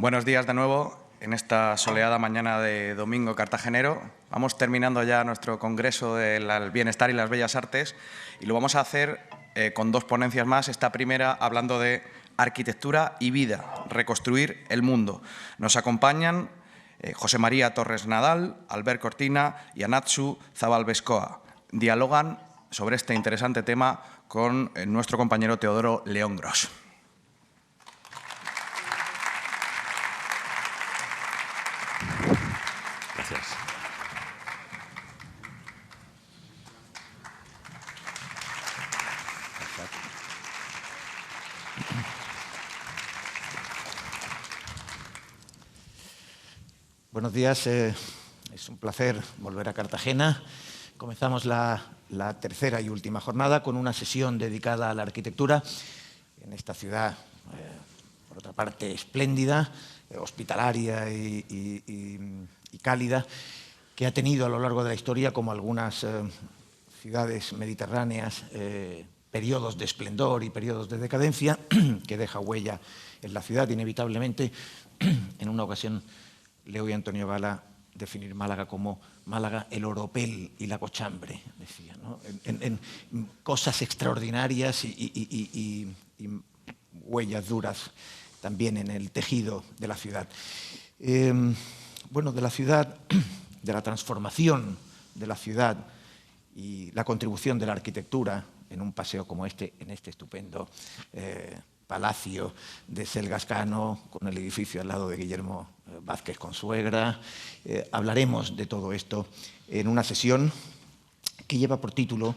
Buenos días de nuevo en esta soleada mañana de domingo cartagenero. Vamos terminando ya nuestro Congreso del Bienestar y las Bellas Artes y lo vamos a hacer con dos ponencias más. Esta primera hablando de arquitectura y vida, reconstruir el mundo. Nos acompañan José María Torres Nadal, Albert Cortina y Anatxu Zabalbezkoa. Dialogan sobre este interesante tema con nuestro compañero Teodoro León Gros. Gracias. Buenos días, es un placer volver a Cartagena. Comenzamos la tercera y última jornada con una sesión dedicada a la arquitectura en esta ciudad, por otra parte, espléndida, hospitalaria y cálida, que ha tenido a lo largo de la historia, como algunas ciudades mediterráneas, periodos de esplendor y periodos de decadencia, que deja huella en la ciudad inevitablemente. En una ocasión le oí a Antonio Gala definir Málaga como Málaga, el oropel y la cochambre, decía, ¿no? En cosas extraordinarias y huellas duras también en el tejido de la ciudad. Bueno, de la ciudad, de la transformación de la ciudad y la contribución de la arquitectura en un paseo como este, en este estupendo Palacio de Selgascano, con el edificio al lado de Guillermo Vázquez Consuegra. Hablaremos de todo esto en una sesión que lleva por título,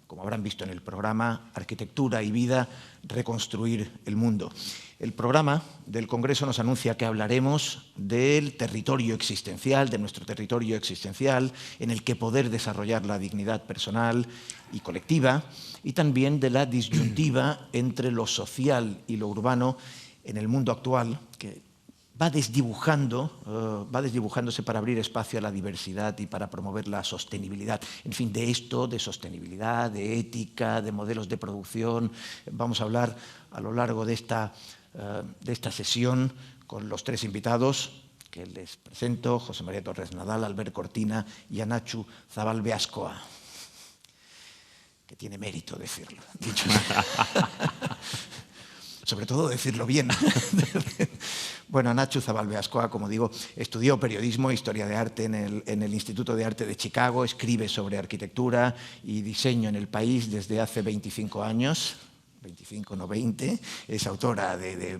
como habrán visto en el programa, Arquitectura y vida, reconstruir el mundo. El programa del Congreso nos anuncia que hablaremos del territorio existencial, de nuestro territorio existencial, en el que poder desarrollar la dignidad personal y colectiva, y también de la disyuntiva entre lo social y lo urbano en el mundo actual, que va desdibujándose para abrir espacio a la diversidad y para promover la sostenibilidad. En fin, de esto, de sostenibilidad, de ética, de modelos de producción, vamos a hablar a lo largo de esta sesión con los tres invitados que les presento: José María Torres Nadal, Albert Cortina y Anatxu Zabalbezkoa. Que tiene mérito decirlo, dicho. Sobre todo decirlo bien. Bueno, Anatxu Zabalbezkoa, como digo, estudió periodismo e historia de arte en el Instituto de Arte de Chicago, escribe sobre arquitectura y diseño en El País desde hace 25 años, 25, no 20, es autora de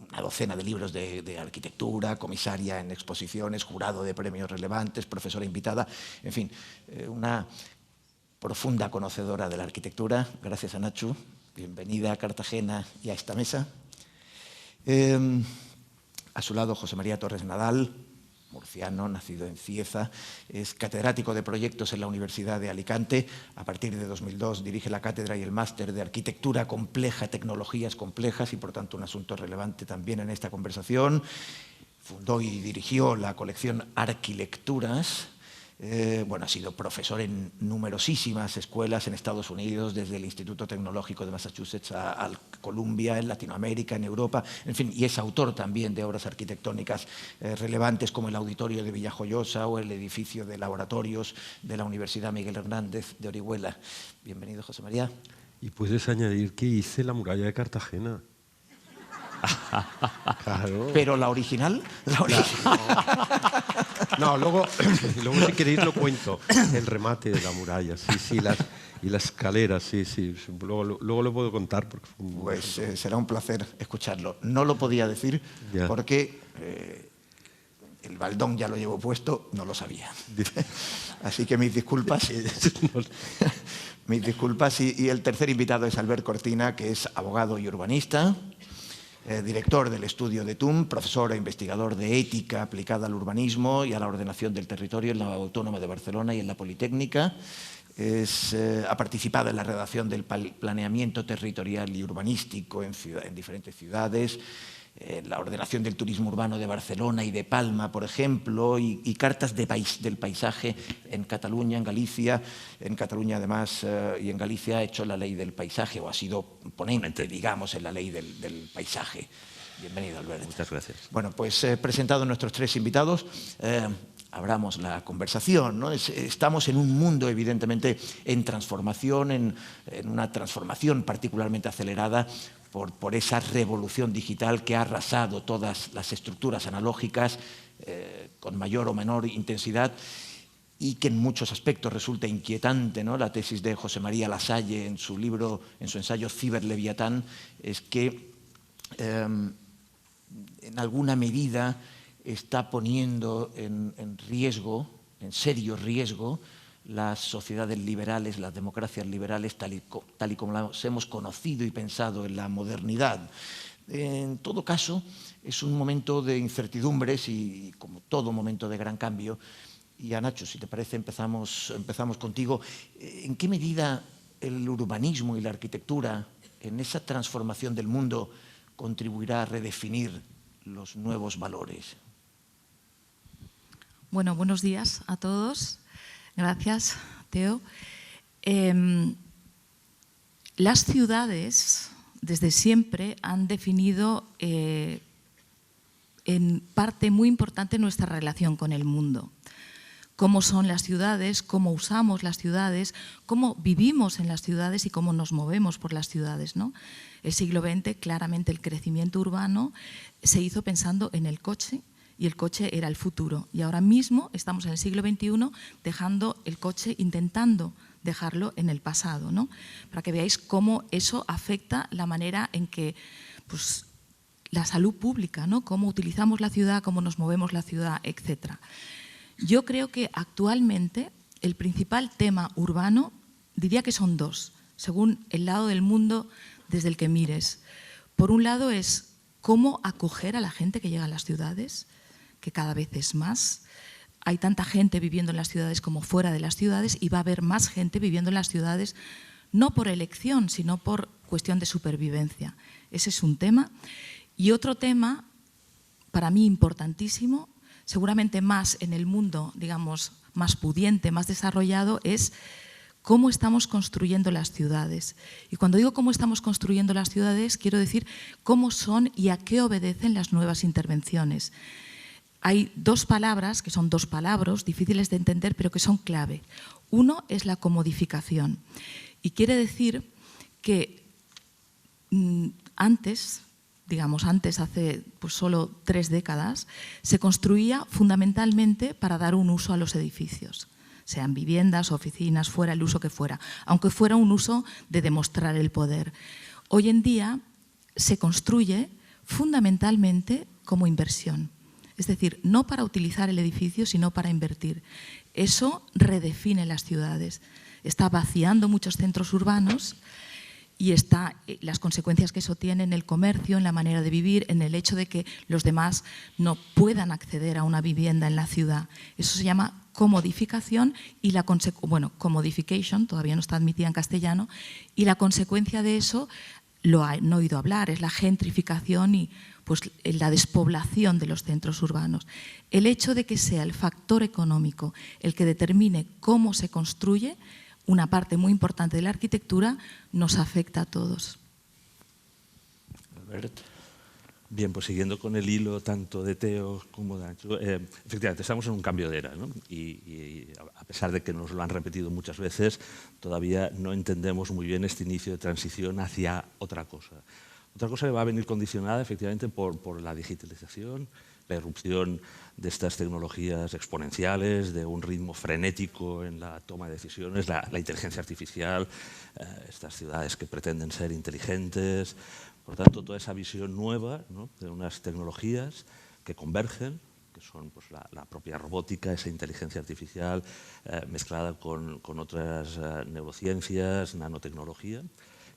una docena de libros de arquitectura, comisaria en exposiciones, jurado de premios relevantes, profesora invitada, en fin, una profunda conocedora de la arquitectura. Gracias, Anatxu. Bienvenida a Cartagena y a esta mesa. A su lado, José María Torres Nadal, murciano, nacido en Cieza, es catedrático de proyectos en la Universidad de Alicante. A partir de 2002 dirige la cátedra y el máster de Arquitectura Compleja, Tecnologías Complejas, y por tanto un asunto relevante también en esta conversación. Fundó y dirigió la colección Arquilecturas. Bueno, ha sido profesor en numerosísimas escuelas en Estados Unidos, desde el Instituto Tecnológico de Massachusetts a Columbia, en Latinoamérica, en Europa, en fin, y es autor también de obras arquitectónicas relevantes como el Auditorio de Villajoyosa o el edificio de laboratorios de la Universidad Miguel Hernández de Orihuela. Bienvenido, José María. Y puedes añadir que hice la muralla de Cartagena. Claro. Pero la original. No, luego si queréis lo cuento. El remate de la muralla, sí, y la escalera, sí. Luego lo puedo contar. Porque pues será un placer escucharlo. No lo podía decir porque el baldón ya lo llevo puesto, no lo sabía. Así que mis disculpas. Mis disculpas. Y el tercer invitado es Albert Cortina, que es abogado y urbanista. Director del estudio de TUM, profesor e investigador de ética aplicada al urbanismo y a la ordenación del territorio en la Autónoma de Barcelona y en la Politécnica. Ha participado en la redacción del planeamiento territorial y urbanístico en diferentes ciudades. la ordenación del turismo urbano de Barcelona y de Palma, por ejemplo, y cartas del paisaje en Cataluña, en Galicia. En Cataluña, además, y en Galicia ha hecho la ley del paisaje, o ha sido ponente, digamos, en la ley del paisaje. Bienvenido, Albert. Muchas gracias. Bueno, pues presentado nuestros tres invitados, abramos la conversación, ¿no? Estamos en un mundo, evidentemente, en transformación, en una transformación particularmente acelerada por esa revolución digital que ha arrasado todas las estructuras analógicas con mayor o menor intensidad y que en muchos aspectos resulta inquietante, ¿no? La tesis de José María Lasalle en su libro, en su ensayo Ciberleviatán, es que en alguna medida está poniendo en riesgo, en serio riesgo, las sociedades liberales, las democracias liberales, tal y como las hemos conocido y pensado en la modernidad. En todo caso, es un momento de incertidumbres y como todo momento de gran cambio. Y a Nacho, si te parece, empezamos contigo. ¿En qué medida el urbanismo y la arquitectura en esa transformación del mundo contribuirá a redefinir los nuevos valores? Bueno, buenos días a todos. Gracias, Teo. Las ciudades, desde siempre, han definido en parte muy importante nuestra relación con el mundo. Cómo son las ciudades, cómo usamos las ciudades, cómo vivimos en las ciudades y cómo nos movemos por las ciudades, ¿no? El siglo XX, claramente, el crecimiento urbano se hizo pensando en el coche, y el coche era el futuro. Y ahora mismo estamos en el siglo XXI dejando el coche, intentando dejarlo en el pasado, ¿no? Para que veáis cómo eso afecta la manera en que, pues, la salud pública, ¿no? Cómo utilizamos la ciudad, cómo nos movemos la ciudad, etc. Yo creo que actualmente el principal tema urbano, diría que son dos, según el lado del mundo desde el que mires. Por un lado es cómo acoger a la gente que llega a las ciudades, que cada vez es más. Hay tanta gente viviendo en las ciudades como fuera de las ciudades y va a haber más gente viviendo en las ciudades no por elección, sino por cuestión de supervivencia. Ese es un tema. Y otro tema, para mí importantísimo, seguramente más en el mundo, digamos, más pudiente, más desarrollado, es cómo estamos construyendo las ciudades. Y cuando digo cómo estamos construyendo las ciudades, quiero decir cómo son y a qué obedecen las nuevas intervenciones. Hay dos palabras, que son dos palabras difíciles de entender, pero que son clave. Uno es la comodificación. Y quiere decir que antes, hace pues solo 3 décadas, se construía fundamentalmente para dar un uso a los edificios, sean viviendas, oficinas, fuera el uso que fuera, aunque fuera un uso de demostrar el poder. Hoy en día se construye fundamentalmente como inversión. Es decir, no para utilizar el edificio, sino para invertir. Eso redefine las ciudades. Está vaciando muchos centros urbanos y las consecuencias que eso tiene en el comercio, en la manera de vivir, en el hecho de que los demás no puedan acceder a una vivienda en la ciudad. Eso se llama comodificación y commodification, todavía no está admitida en castellano, y la consecuencia de eso, lo han oído hablar, es la gentrificación y pues, la despoblación de los centros urbanos. El hecho de que sea el factor económico el que determine cómo se construye, una parte muy importante de la arquitectura, nos afecta a todos. Albert. Bien, pues siguiendo con el hilo tanto de Teo como de Nacho, efectivamente estamos en un cambio de era, ¿no? Y a pesar de que nos lo han repetido muchas veces, todavía no entendemos muy bien este inicio de transición hacia otra cosa. Otra cosa que va a venir condicionada efectivamente por la digitalización, la irrupción de estas tecnologías exponenciales, de un ritmo frenético en la toma de decisiones, la inteligencia artificial, estas ciudades que pretenden ser inteligentes. Por tanto, toda esa visión nueva, ¿no?, de unas tecnologías que convergen, que son pues, la propia robótica, esa inteligencia artificial mezclada con otras neurociencias, nanotecnología,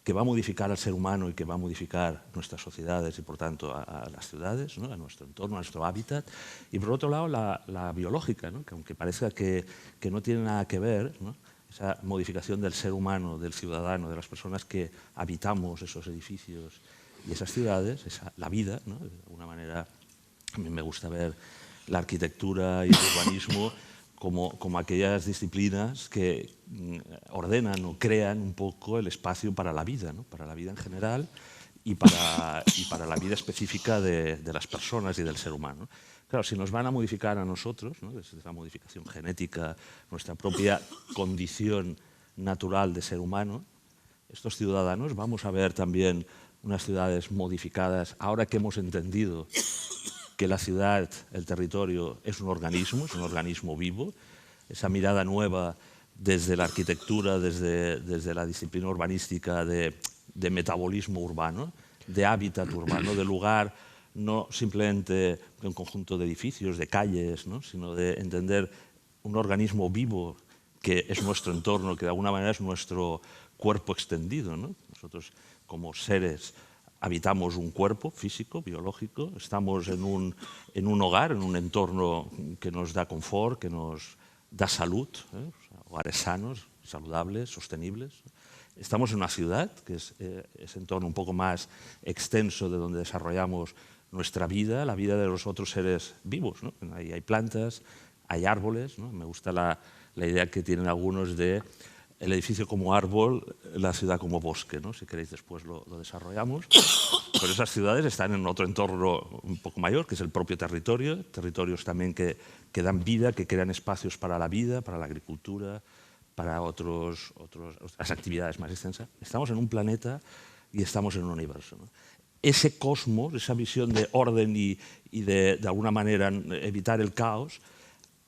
que va a modificar al ser humano y que va a modificar nuestras sociedades y, por tanto, a las ciudades, ¿no?, a nuestro entorno, a nuestro hábitat. Y, por otro lado, la biológica, ¿no?, que aunque parezca que no tiene nada que ver, ¿no?, esa modificación del ser humano, del ciudadano, de las personas que habitamos esos edificios Y esas ciudades, la vida, ¿no? De alguna manera, a mí me gusta ver la arquitectura y el urbanismo como aquellas disciplinas que ordenan o crean un poco el espacio para la vida, ¿no? Para la vida en general y para la vida específica de las personas y del ser humano. Claro, si nos van a modificar a nosotros, ¿no? Desde la modificación genética, nuestra propia condición natural de ser humano, estos ciudadanos vamos a ver también unas ciudades modificadas, ahora que hemos entendido que la ciudad, el territorio, es un organismo vivo, esa mirada nueva desde la arquitectura, desde la disciplina urbanística de metabolismo urbano, de hábitat urbano, de lugar, no simplemente un conjunto de edificios, de calles, ¿no? Sino de entender un organismo vivo que es nuestro entorno, que de alguna manera es nuestro cuerpo extendido, ¿no? Nosotros, como seres, habitamos un cuerpo físico, biológico, estamos en un hogar, en un entorno que nos da confort, que nos da salud, ¿eh? O sea, hogares sanos, saludables, sostenibles. Estamos en una ciudad, que es ese entorno un poco más extenso de donde desarrollamos nuestra vida, la vida de los otros seres vivos, ¿no? Ahí hay plantas, hay árboles, ¿no? Me gusta la idea que tienen algunos de el edificio como árbol, la ciudad como bosque, ¿no? Si queréis después lo desarrollamos. Pero esas ciudades están en otro entorno un poco mayor, que es el propio territorio, territorios también que dan vida, que crean espacios para la vida, para la agricultura, para otras actividades más extensas. Estamos en un planeta y estamos en un universo, ¿no? Ese cosmos, esa visión de orden y de alguna manera evitar el caos,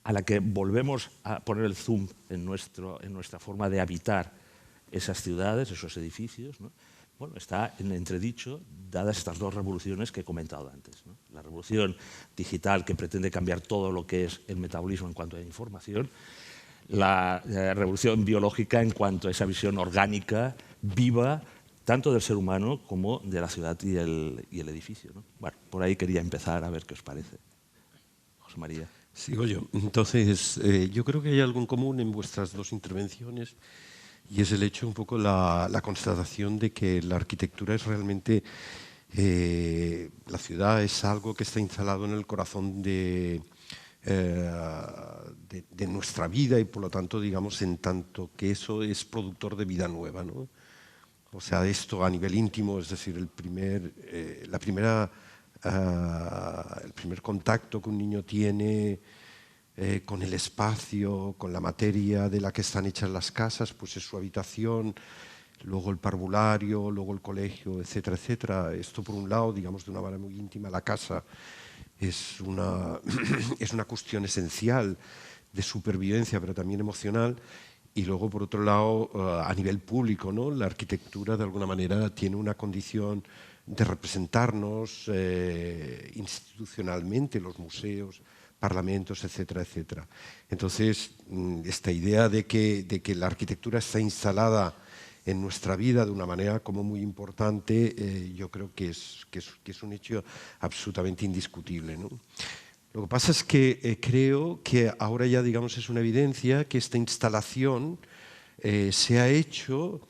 a la que volvemos a poner el zoom en nuestra forma de habitar esas ciudades, esos edificios, ¿no? Bueno, está en entredicho, dadas estas dos revoluciones que he comentado antes, ¿no? La revolución digital, que pretende cambiar todo lo que es el metabolismo en cuanto a información, la revolución biológica en cuanto a esa visión orgánica, viva, tanto del ser humano como de la ciudad y el edificio, ¿no? Bueno, por ahí quería empezar, a ver qué os parece. José María. Sigo yo. Entonces, yo creo que hay algo en común en vuestras dos intervenciones y es el hecho, un poco la constatación de que la arquitectura es realmente, la ciudad es algo que está instalado en el corazón de nuestra vida y por lo tanto, digamos, en tanto que eso es productor de vida nueva, ¿no? O sea, esto a nivel íntimo, es decir, el primer contacto que un niño tiene con el espacio, con la materia de la que están hechas las casas, pues es su habitación, luego el parvulario, luego el colegio, etcétera, etcétera. Esto por un lado, digamos, de una manera muy íntima, la casa es una cuestión esencial de supervivencia, pero también emocional. Y luego, por otro lado, a nivel público, ¿no? La arquitectura, de alguna manera, tiene una condición de representarnos institucionalmente, los museos, parlamentos, etcétera, etcétera. Entonces, esta idea de que la arquitectura está instalada en nuestra vida de una manera como muy importante, yo creo que es un hecho absolutamente indiscutible, ¿no? Lo que pasa es que creo que ahora ya, digamos, es una evidencia que esta instalación se ha hecho,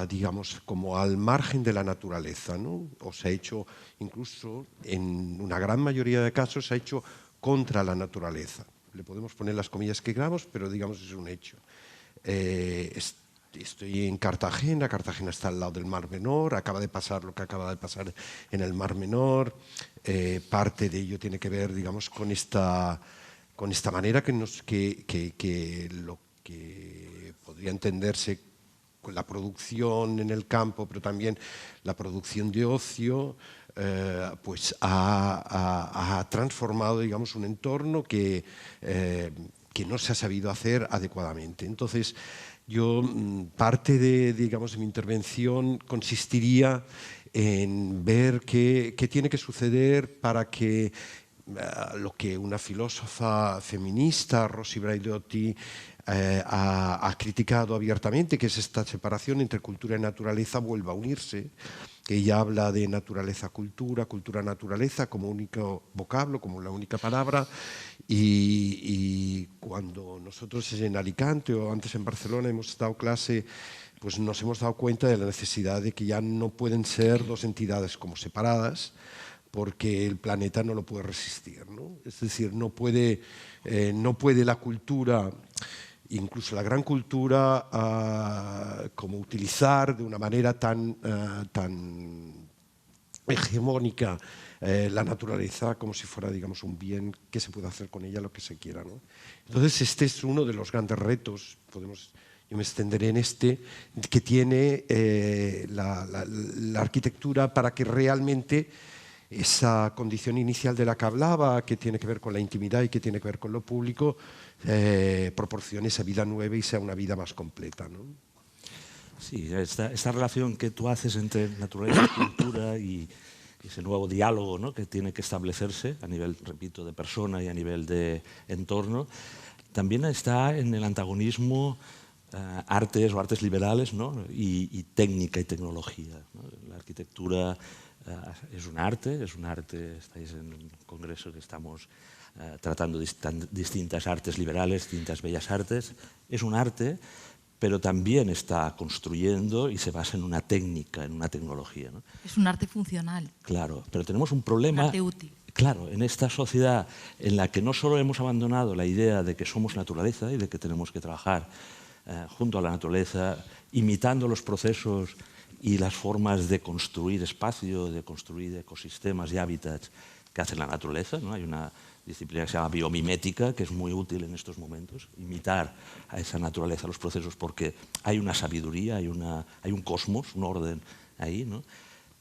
digamos, como al margen de la naturaleza, ¿no? O se ha hecho, incluso en una gran mayoría de casos, se ha hecho contra la naturaleza. Le podemos poner las comillas que queramos, pero, digamos, es un hecho. Estoy en Cartagena, Cartagena está al lado del Mar Menor, acaba de pasar lo que acaba de pasar en el Mar Menor, parte de ello tiene que ver, digamos, con esta manera que lo que podría entenderse con la producción en el campo, pero también la producción de ocio, pues ha transformado, digamos, un entorno que no se ha sabido hacer adecuadamente. Entonces, parte de mi intervención consistiría en ver qué tiene que suceder para que lo que una filósofa feminista, Rosy Braidotti, ha criticado abiertamente, que es esta separación entre cultura y naturaleza, vuelva a unirse. Ella habla de naturaleza-cultura, cultura-naturaleza como único vocablo, como la única palabra, y cuando nosotros en Alicante o antes en Barcelona hemos dado clase pues nos hemos dado cuenta de la necesidad de que ya no pueden ser dos entidades como separadas, porque el planeta no lo puede resistir, ¿no? Es decir, no puede la cultura, incluso la gran cultura, como utilizar de una manera tan hegemónica la naturaleza como si fuera, digamos, un bien que se puede hacer con ella lo que se quiera, ¿no? Entonces, este es uno de los grandes retos, yo me extenderé en este, que tiene la arquitectura para que realmente esa condición inicial de la que hablaba, que tiene que ver con la intimidad y que tiene que ver con lo público, proporcione esa vida nueva y sea una vida más completa, ¿no? Sí, esta relación que tú haces entre naturaleza y cultura y ese nuevo diálogo, ¿no?, que tiene que establecerse a nivel, repito, de persona y a nivel de entorno, también está en el antagonismo artes o artes liberales, ¿no?, y técnica y tecnología, ¿no? La arquitectura es un arte, estáis en un congreso que estamos tratando distintas artes liberales, distintas bellas artes, es un arte, pero también está construyendo y se basa en una técnica, en una tecnología, ¿no? Es un arte funcional. Claro, pero tenemos un problema. Un arte útil. Claro, en esta sociedad en la que no solo hemos abandonado la idea de que somos naturaleza y de que tenemos que trabajar junto a la naturaleza, imitando los procesos y las formas de construir espacio, de construir ecosistemas y hábitats que hace la naturaleza, ¿no? Hay una disciplina que se llama biomimética, que es muy útil en estos momentos, imitar a esa naturaleza los procesos, porque hay una sabiduría, hay un cosmos, un orden ahí, ¿no?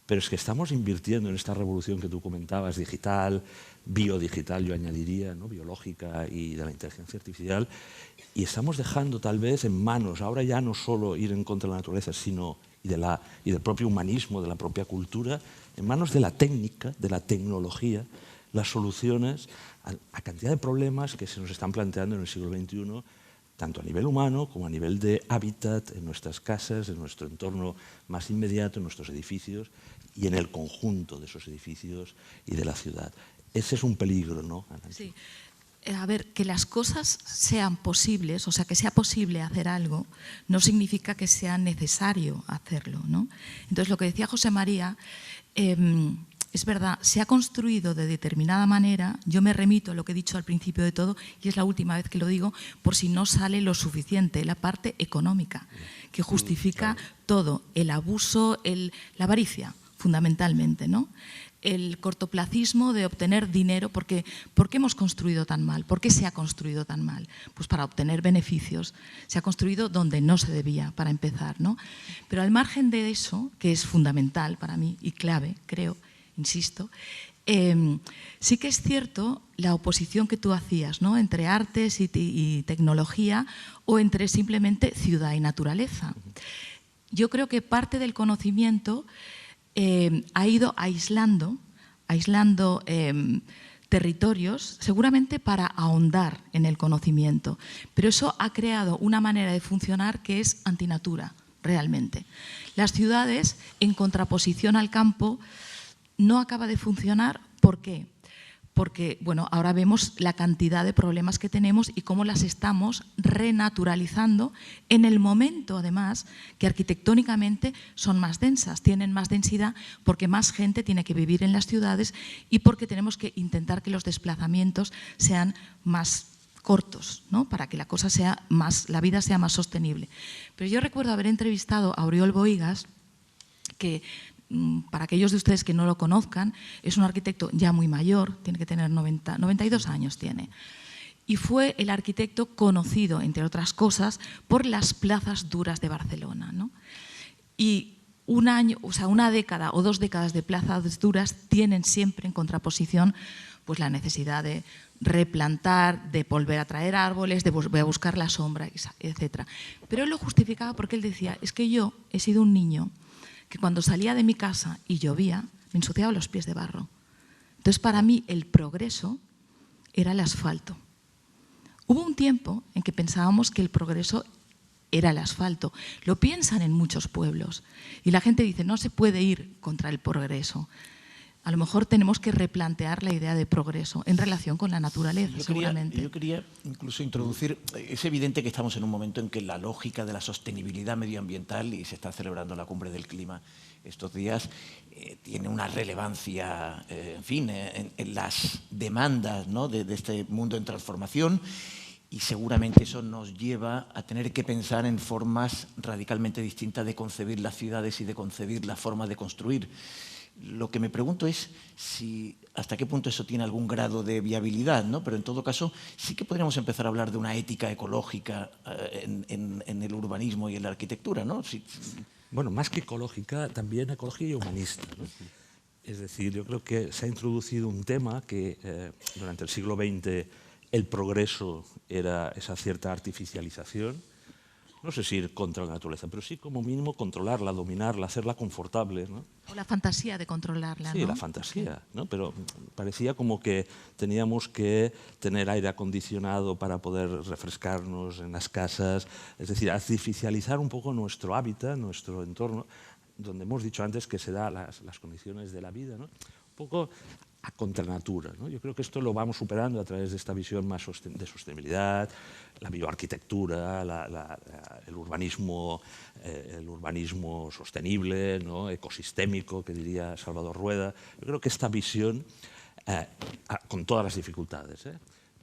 Pero es que estamos invirtiendo en esta revolución que tú comentabas, digital, biodigital, yo añadiría, ¿no?, biológica y de la inteligencia artificial, y estamos dejando tal vez en manos, ahora ya no solo ir en contra de la naturaleza, sino y del propio humanismo, de la propia cultura, en manos de la técnica, de la tecnología, las soluciones a cantidad de problemas que se nos están planteando en el siglo XXI, tanto a nivel humano como a nivel de hábitat en nuestras casas, en nuestro entorno más inmediato, en nuestros edificios y en el conjunto de esos edificios y de la ciudad. Ese es un peligro, ¿no, Ana? Sí. A ver, que las cosas sean posibles, o sea, que sea posible hacer algo, no significa que sea necesario hacerlo, ¿no? Entonces, lo que decía José María, es verdad, se ha construido de determinada manera, yo me remito a lo que he dicho al principio de todo, y es la última vez que lo digo, por si no sale lo suficiente, la parte económica, que justifica todo, el abuso, la avaricia, fundamentalmente, ¿no? El cortoplacismo de obtener dinero, ¿por qué hemos construido tan mal? ¿Por qué se ha construido tan mal? Pues para obtener beneficios. Se ha construido donde no se debía, para empezar, ¿no? Pero al margen de eso, que es fundamental para mí y clave, creo, insisto, sí que es cierto la oposición que tú hacías, ¿no?, entre artes y tecnología o entre simplemente ciudad y naturaleza. Yo creo que parte del conocimiento ha ido aislando territorios, seguramente para ahondar en el conocimiento, pero eso ha creado una manera de funcionar que es antinatura, realmente. Las ciudades, en contraposición al campo, no acaba de funcionar. ¿Por qué? Porque, bueno, ahora vemos la cantidad de problemas que tenemos y cómo las estamos renaturalizando en el momento, además, que arquitectónicamente son más densas, tienen más densidad porque más gente tiene que vivir en las ciudades y porque tenemos que intentar que los desplazamientos sean más cortos, ¿no?, para que la vida sea más sostenible. Pero yo recuerdo haber entrevistado a Oriol Bohigas, que para aquellos de ustedes que no lo conozcan, es un arquitecto ya muy mayor, tiene que tener 92 años tiene, y fue el arquitecto conocido, entre otras cosas, por las plazas duras de Barcelona, ¿no? Y una década o 2 décadas de plazas duras tienen siempre en contraposición pues la necesidad de replantar, de volver a traer árboles, de volver a buscar la sombra, etc. Pero él lo justificaba porque él decía, es que yo he sido un niño que cuando salía de mi casa y llovía, me ensuciaba los pies de barro. Entonces, para mí, el progreso era el asfalto. Hubo un tiempo en que pensábamos que el progreso era el asfalto. Lo piensan en muchos pueblos. Y la gente dice, no se puede ir contra el progreso. A lo mejor tenemos que replantear la idea de progreso en relación con la naturaleza, seguramente. Yo quería incluso introducir, es evidente que estamos en un momento en que la lógica de la sostenibilidad medioambiental, y se está celebrando la Cumbre del Clima estos días, tiene una relevancia, en fin, en las demandas, ¿no?, de este mundo en transformación, y seguramente eso nos lleva a tener que pensar en formas radicalmente distintas de concebir las ciudades y de concebir la forma de construir. Lo que me pregunto es si hasta qué punto eso tiene algún grado de viabilidad, ¿no? Pero en todo caso sí que podríamos empezar a hablar de una ética ecológica en el urbanismo y en la arquitectura, ¿no? Bueno, más que ecológica, también ecológica y humanista, ¿no? Es decir, yo creo que se ha introducido un tema que durante el siglo XX el progreso era esa cierta artificialización. No sé si ir contra la naturaleza, pero sí como mínimo controlarla, dominarla, hacerla confortable, ¿no? O la fantasía de controlarla, Sí, ¿no? la fantasía, ¿no? Pero parecía como que teníamos que tener aire acondicionado para poder refrescarnos en las casas, es decir, artificializar un poco nuestro hábitat, nuestro entorno, donde hemos dicho antes que se dan las condiciones de la vida, ¿no? Un poco a contranatura, ¿no? Yo creo que esto lo vamos superando a través de esta visión más de sostenibilidad, la bioarquitectura, el urbanismo sostenible, ¿no?, ecosistémico, que diría Salvador Rueda. Yo creo que esta visión, con todas las dificultades,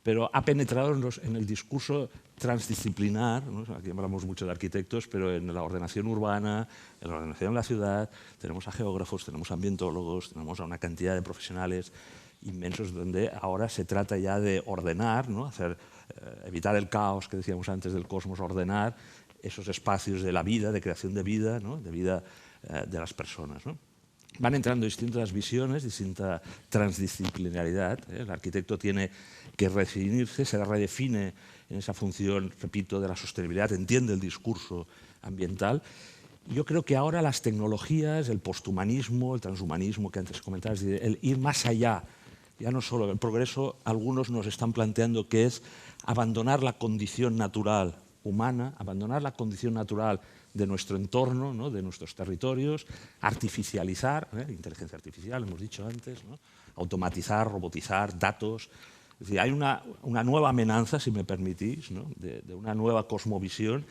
pero ha penetrado en el discurso transdisciplinar, ¿no? Aquí hablamos mucho de arquitectos, pero en la ordenación urbana, en la ordenación de la ciudad, tenemos a geógrafos, tenemos a ambientólogos, tenemos a una cantidad de profesionales inmensos donde ahora se trata ya de ordenar, ¿no?, evitar el caos que decíamos antes del cosmos, ordenar esos espacios de la vida, de creación de vida, ¿no?, de vida de las personas, ¿no? Van entrando distintas visiones, distinta transdisciplinaridad. El arquitecto tiene que redefinirse, se redefine en esa función, repito, de la sostenibilidad, entiende el discurso ambiental. Yo creo que ahora las tecnologías, el posthumanismo, el transhumanismo que antes comentabas, el ir más allá, ya no solo el progreso, algunos nos están planteando que es abandonar la condición natural humana, abandonar la condición natural de nuestro entorno, ¿no?, de nuestros territorios, artificializar, inteligencia artificial, hemos dicho antes, ¿no?, automatizar, robotizar, datos. Es decir, hay una nueva amenaza, si me permitís, ¿no?, de una nueva cosmovisión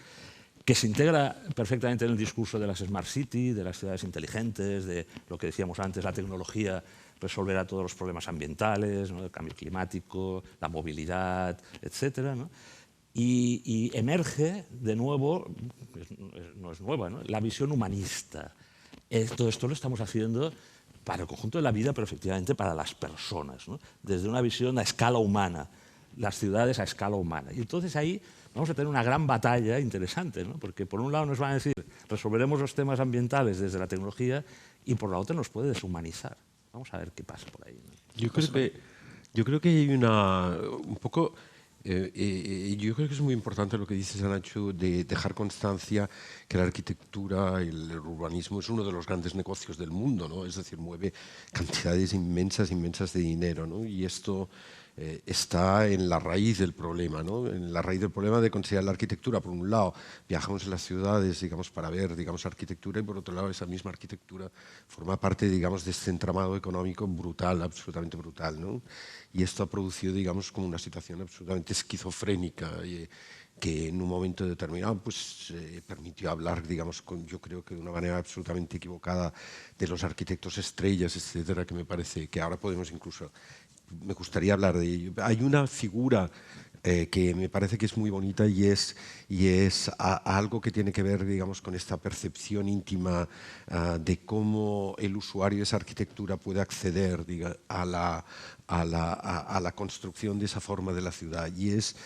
que se integra perfectamente en el discurso de las Smart City, de las ciudades inteligentes, de lo que decíamos antes, la tecnología resolverá todos los problemas ambientales, ¿no?, el cambio climático, la movilidad, etcétera, ¿no? Y emerge de nuevo, no es nueva, ¿no?, la visión humanista. Todo esto lo estamos haciendo para el conjunto de la vida, pero efectivamente para las personas, ¿no?, desde una visión a escala humana, las ciudades a escala humana. Y entonces ahí vamos a tener una gran batalla interesante, ¿no?, porque por un lado nos van a decir resolveremos los temas ambientales desde la tecnología y por la otra nos puede deshumanizar. Vamos a ver qué pasa por ahí, ¿no? Yo creo que hay un poco... yo creo que es muy importante lo que dices, Nacho, de dejar constancia que la arquitectura y el urbanismo es uno de los grandes negocios del mundo, ¿no? Es decir, mueve cantidades inmensas de dinero, ¿no? Y esto está en la raíz del problema, ¿no? En la raíz del problema de considerar la arquitectura. Por un lado, viajamos en las ciudades, digamos, para ver, digamos, arquitectura, y por otro lado, esa misma arquitectura forma parte, digamos, de este entramado económico brutal, absolutamente brutal, ¿no? Y esto ha producido, digamos, como una situación absolutamente esquizofrénica, que en un momento determinado pues, permitió hablar, digamos, yo creo que de una manera absolutamente equivocada de los arquitectos estrellas, etcétera, que me parece que ahora podemos incluso, me gustaría hablar de ello. Hay una figura que me parece que es muy bonita y es algo que tiene que ver, digamos, con esta percepción íntima de cómo el usuario de esa arquitectura puede acceder a la construcción de esa forma de la ciudad. Y es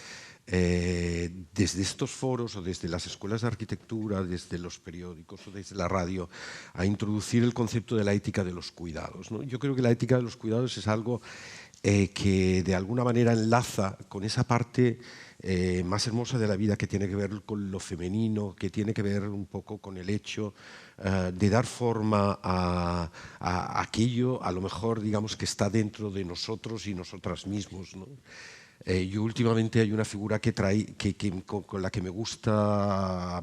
desde estos foros o desde las escuelas de arquitectura, desde los periódicos o desde la radio, a introducir el concepto de la ética de los cuidados, ¿no? Yo creo que la ética de los cuidados es algo que de alguna manera enlaza con esa parte más hermosa de la vida, que tiene que ver con lo femenino, que tiene que ver un poco con el hecho de dar forma a aquello, a lo mejor, digamos, que está dentro de nosotros y nosotras mismos, ¿no? Yo últimamente hay una figura con la que me gusta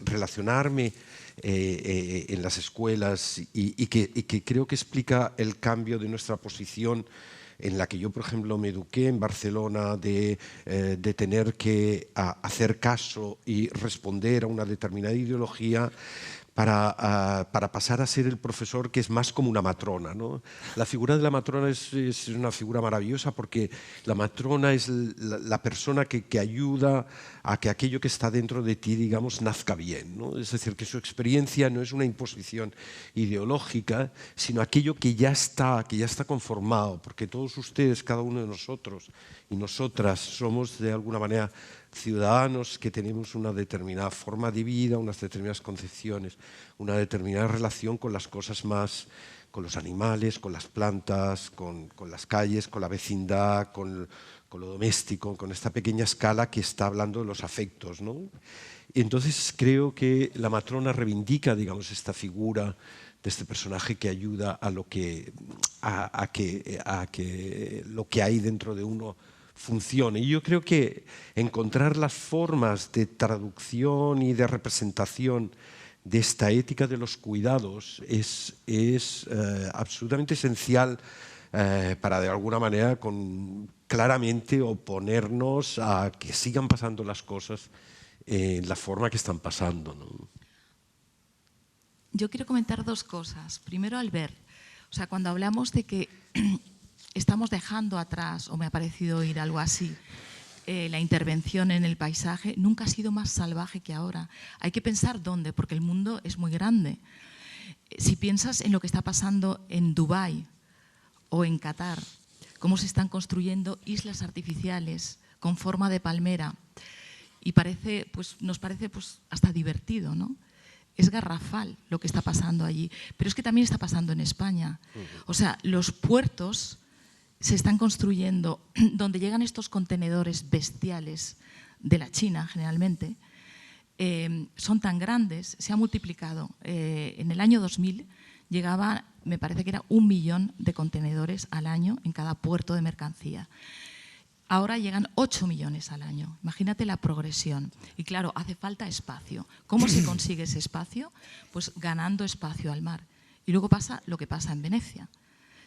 relacionarme en las escuelas y que creo que explica el cambio de nuestra posición en la que yo, por ejemplo, me eduqué en Barcelona de tener que hacer caso y responder a una determinada ideología para pasar a ser el profesor que es más como una matrona, ¿no? La figura de la matrona es una figura maravillosa porque la matrona es la persona que ayuda a que aquello que está dentro de ti, digamos, nazca bien, ¿no? Es decir, que su experiencia no es una imposición ideológica, sino aquello que ya está conformado, porque todos ustedes, cada uno de nosotros y nosotras somos de alguna manera ciudadanos que tenemos una determinada forma de vida, unas determinadas concepciones, una determinada relación con las cosas más, con los animales, con las plantas, con las calles, con la vecindad, con lo doméstico, con esta pequeña escala que está hablando de los afectos, ¿no? Y entonces creo que la matrona reivindica, digamos, esta figura de este personaje que ayuda a que lo que hay dentro de uno funcione. Y yo creo que encontrar las formas de traducción y de representación de esta ética de los cuidados es absolutamente esencial para de alguna manera claramente oponernos a que sigan pasando las cosas en la forma que están pasando, ¿no? Yo quiero comentar dos cosas. Primero, Albert, o sea, cuando hablamos de que estamos dejando atrás, o me ha parecido oír algo así, la intervención en el paisaje, nunca ha sido más salvaje que ahora. Hay que pensar dónde, porque el mundo es muy grande. Si piensas en lo que está pasando en Dubái o en Qatar, cómo se están construyendo islas artificiales con forma de palmera, y nos parece hasta divertido, ¿no? Es garrafal lo que está pasando allí, pero es que también está pasando en España. O sea, los puertos se están construyendo donde llegan estos contenedores bestiales de la China, generalmente, son tan grandes, se ha multiplicado. En el año 2000 llegaba, me parece que era 1 millón de contenedores al año en cada puerto de mercancía. Ahora llegan 8 millones al año. Imagínate la progresión. Y claro, hace falta espacio. ¿Cómo se consigue ese espacio? Pues ganando espacio al mar. Y luego pasa lo que pasa en Venecia.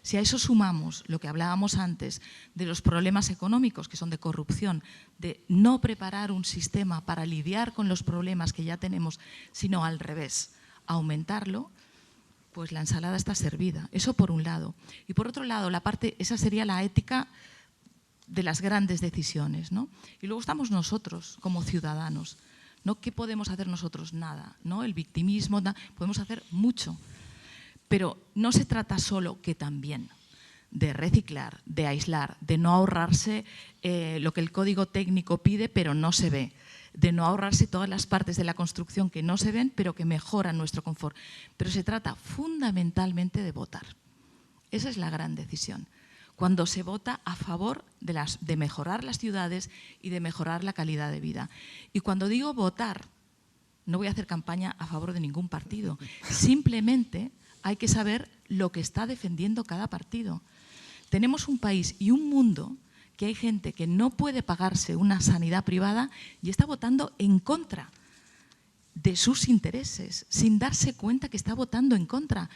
Si a eso sumamos lo que hablábamos antes de los problemas económicos, que son de corrupción, de no preparar un sistema para lidiar con los problemas que ya tenemos, sino al revés, aumentarlo, pues la ensalada está servida. Eso por un lado. Y por otro lado, esa sería la ética de las grandes decisiones, ¿no? Y luego estamos nosotros como ciudadanos, ¿no? ¿Qué podemos hacer nosotros? Nada, ¿no? El victimismo, podemos hacer mucho, pero no se trata solo, que también, de reciclar, de aislar, de no ahorrarse lo que el código técnico pide pero no se ve, de no ahorrarse todas las partes de la construcción que no se ven pero que mejoran nuestro confort, pero se trata fundamentalmente de votar. Esa es la gran decisión. Cuando se vota a favor de mejorar las ciudades y de mejorar la calidad de vida. Y cuando digo votar, no voy a hacer campaña a favor de ningún partido. Simplemente hay que saber lo que está defendiendo cada partido. Tenemos un país y un mundo que hay gente que no puede pagarse una sanidad privada y está votando en contra de sus intereses, sin darse cuenta que está votando en contra.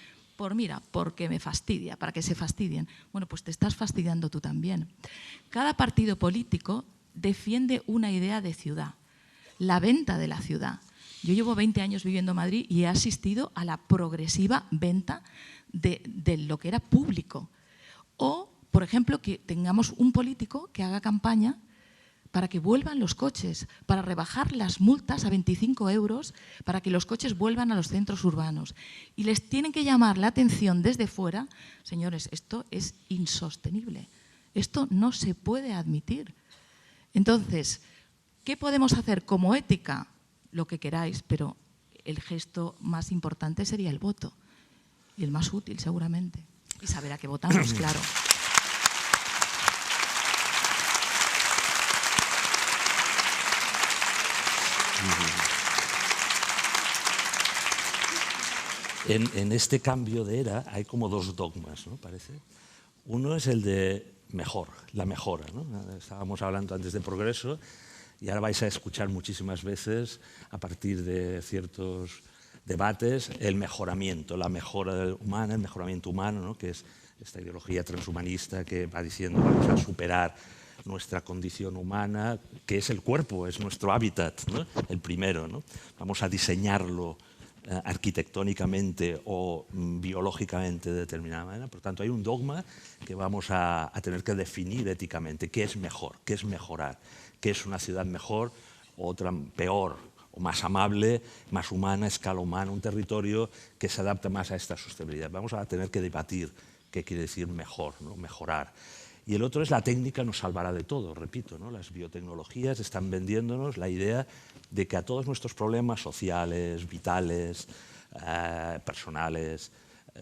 Porque me fastidia, para que se fastidien. Bueno, pues te estás fastidiando tú también. Cada partido político defiende una idea de ciudad, la venta de la ciudad. Yo llevo 20 años viviendo en Madrid y he asistido a la progresiva venta de lo que era público. O, por ejemplo, que tengamos un político que haga campaña para que vuelvan los coches, para rebajar las multas a 25 euros, para que los coches vuelvan a los centros urbanos. Y les tienen que llamar la atención desde fuera. Señores, esto es insostenible. Esto no se puede admitir. Entonces, ¿qué podemos hacer como ética? Lo que queráis, pero el gesto más importante sería el voto. Y el más útil, seguramente. Y saber a qué votamos, claro. En este cambio de era hay como dos dogmas, ¿no? Parece. Uno es el de mejor, la mejora, ¿no? Estábamos hablando antes de progreso y ahora vais a escuchar muchísimas veces, a partir de ciertos debates, el mejoramiento, la mejora humana, el mejoramiento humano, ¿no? Que es esta ideología transhumanista que va diciendo vamos a superar nuestra condición humana, que es el cuerpo, es nuestro hábitat, ¿no? El primero, ¿no? Vamos a diseñarlo arquitectónicamente o biológicamente de determinada manera. Por tanto, hay un dogma que vamos a tener que definir éticamente. ¿Qué es mejor? ¿Qué es mejorar? ¿Qué es una ciudad mejor? Otra peor, o más amable, más humana, escala humana, un territorio que se adapta más a esta sostenibilidad. Vamos a tener que debatir qué quiere decir mejor, ¿no? Mejorar. Y el otro es la técnica nos salvará de todo, repito, ¿no? Las biotecnologías están vendiéndonos la idea de que a todos nuestros problemas sociales, vitales, personales,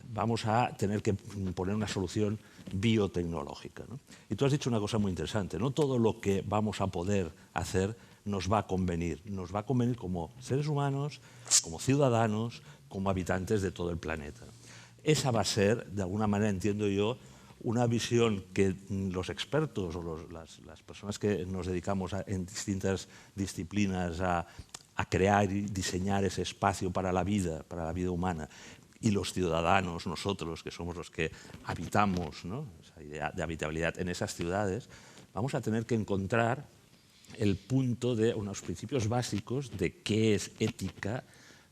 vamos a tener que poner una solución biotecnológica, ¿no? Y tú has dicho una cosa muy interesante, no todo lo que vamos a poder hacer nos va a convenir como seres humanos, como ciudadanos, como habitantes de todo el planeta. Esa va a ser, de alguna manera, entiendo yo, una visión que los expertos o las personas que nos dedicamos en distintas disciplinas a crear y diseñar ese espacio para la vida humana, y los ciudadanos, nosotros, que somos los que habitamos, ¿no? Esa idea de habitabilidad en esas ciudades, vamos a tener que encontrar el punto de unos principios básicos de qué es ética,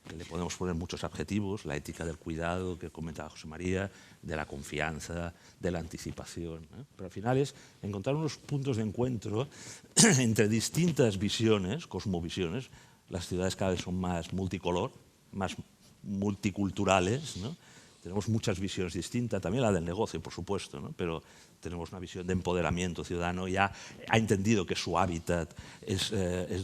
que le podemos poner muchos adjetivos, la ética del cuidado que comentaba José María, de la confianza, de la anticipación, ¿eh? Pero al final es encontrar unos puntos de encuentro entre distintas visiones, cosmovisiones. Las ciudades cada vez son más multicolor, más multiculturales, ¿no? Tenemos muchas visiones distintas, también la del negocio, por supuesto, ¿no? Pero tenemos una visión de empoderamiento ciudadano, ya ha entendido que su hábitat es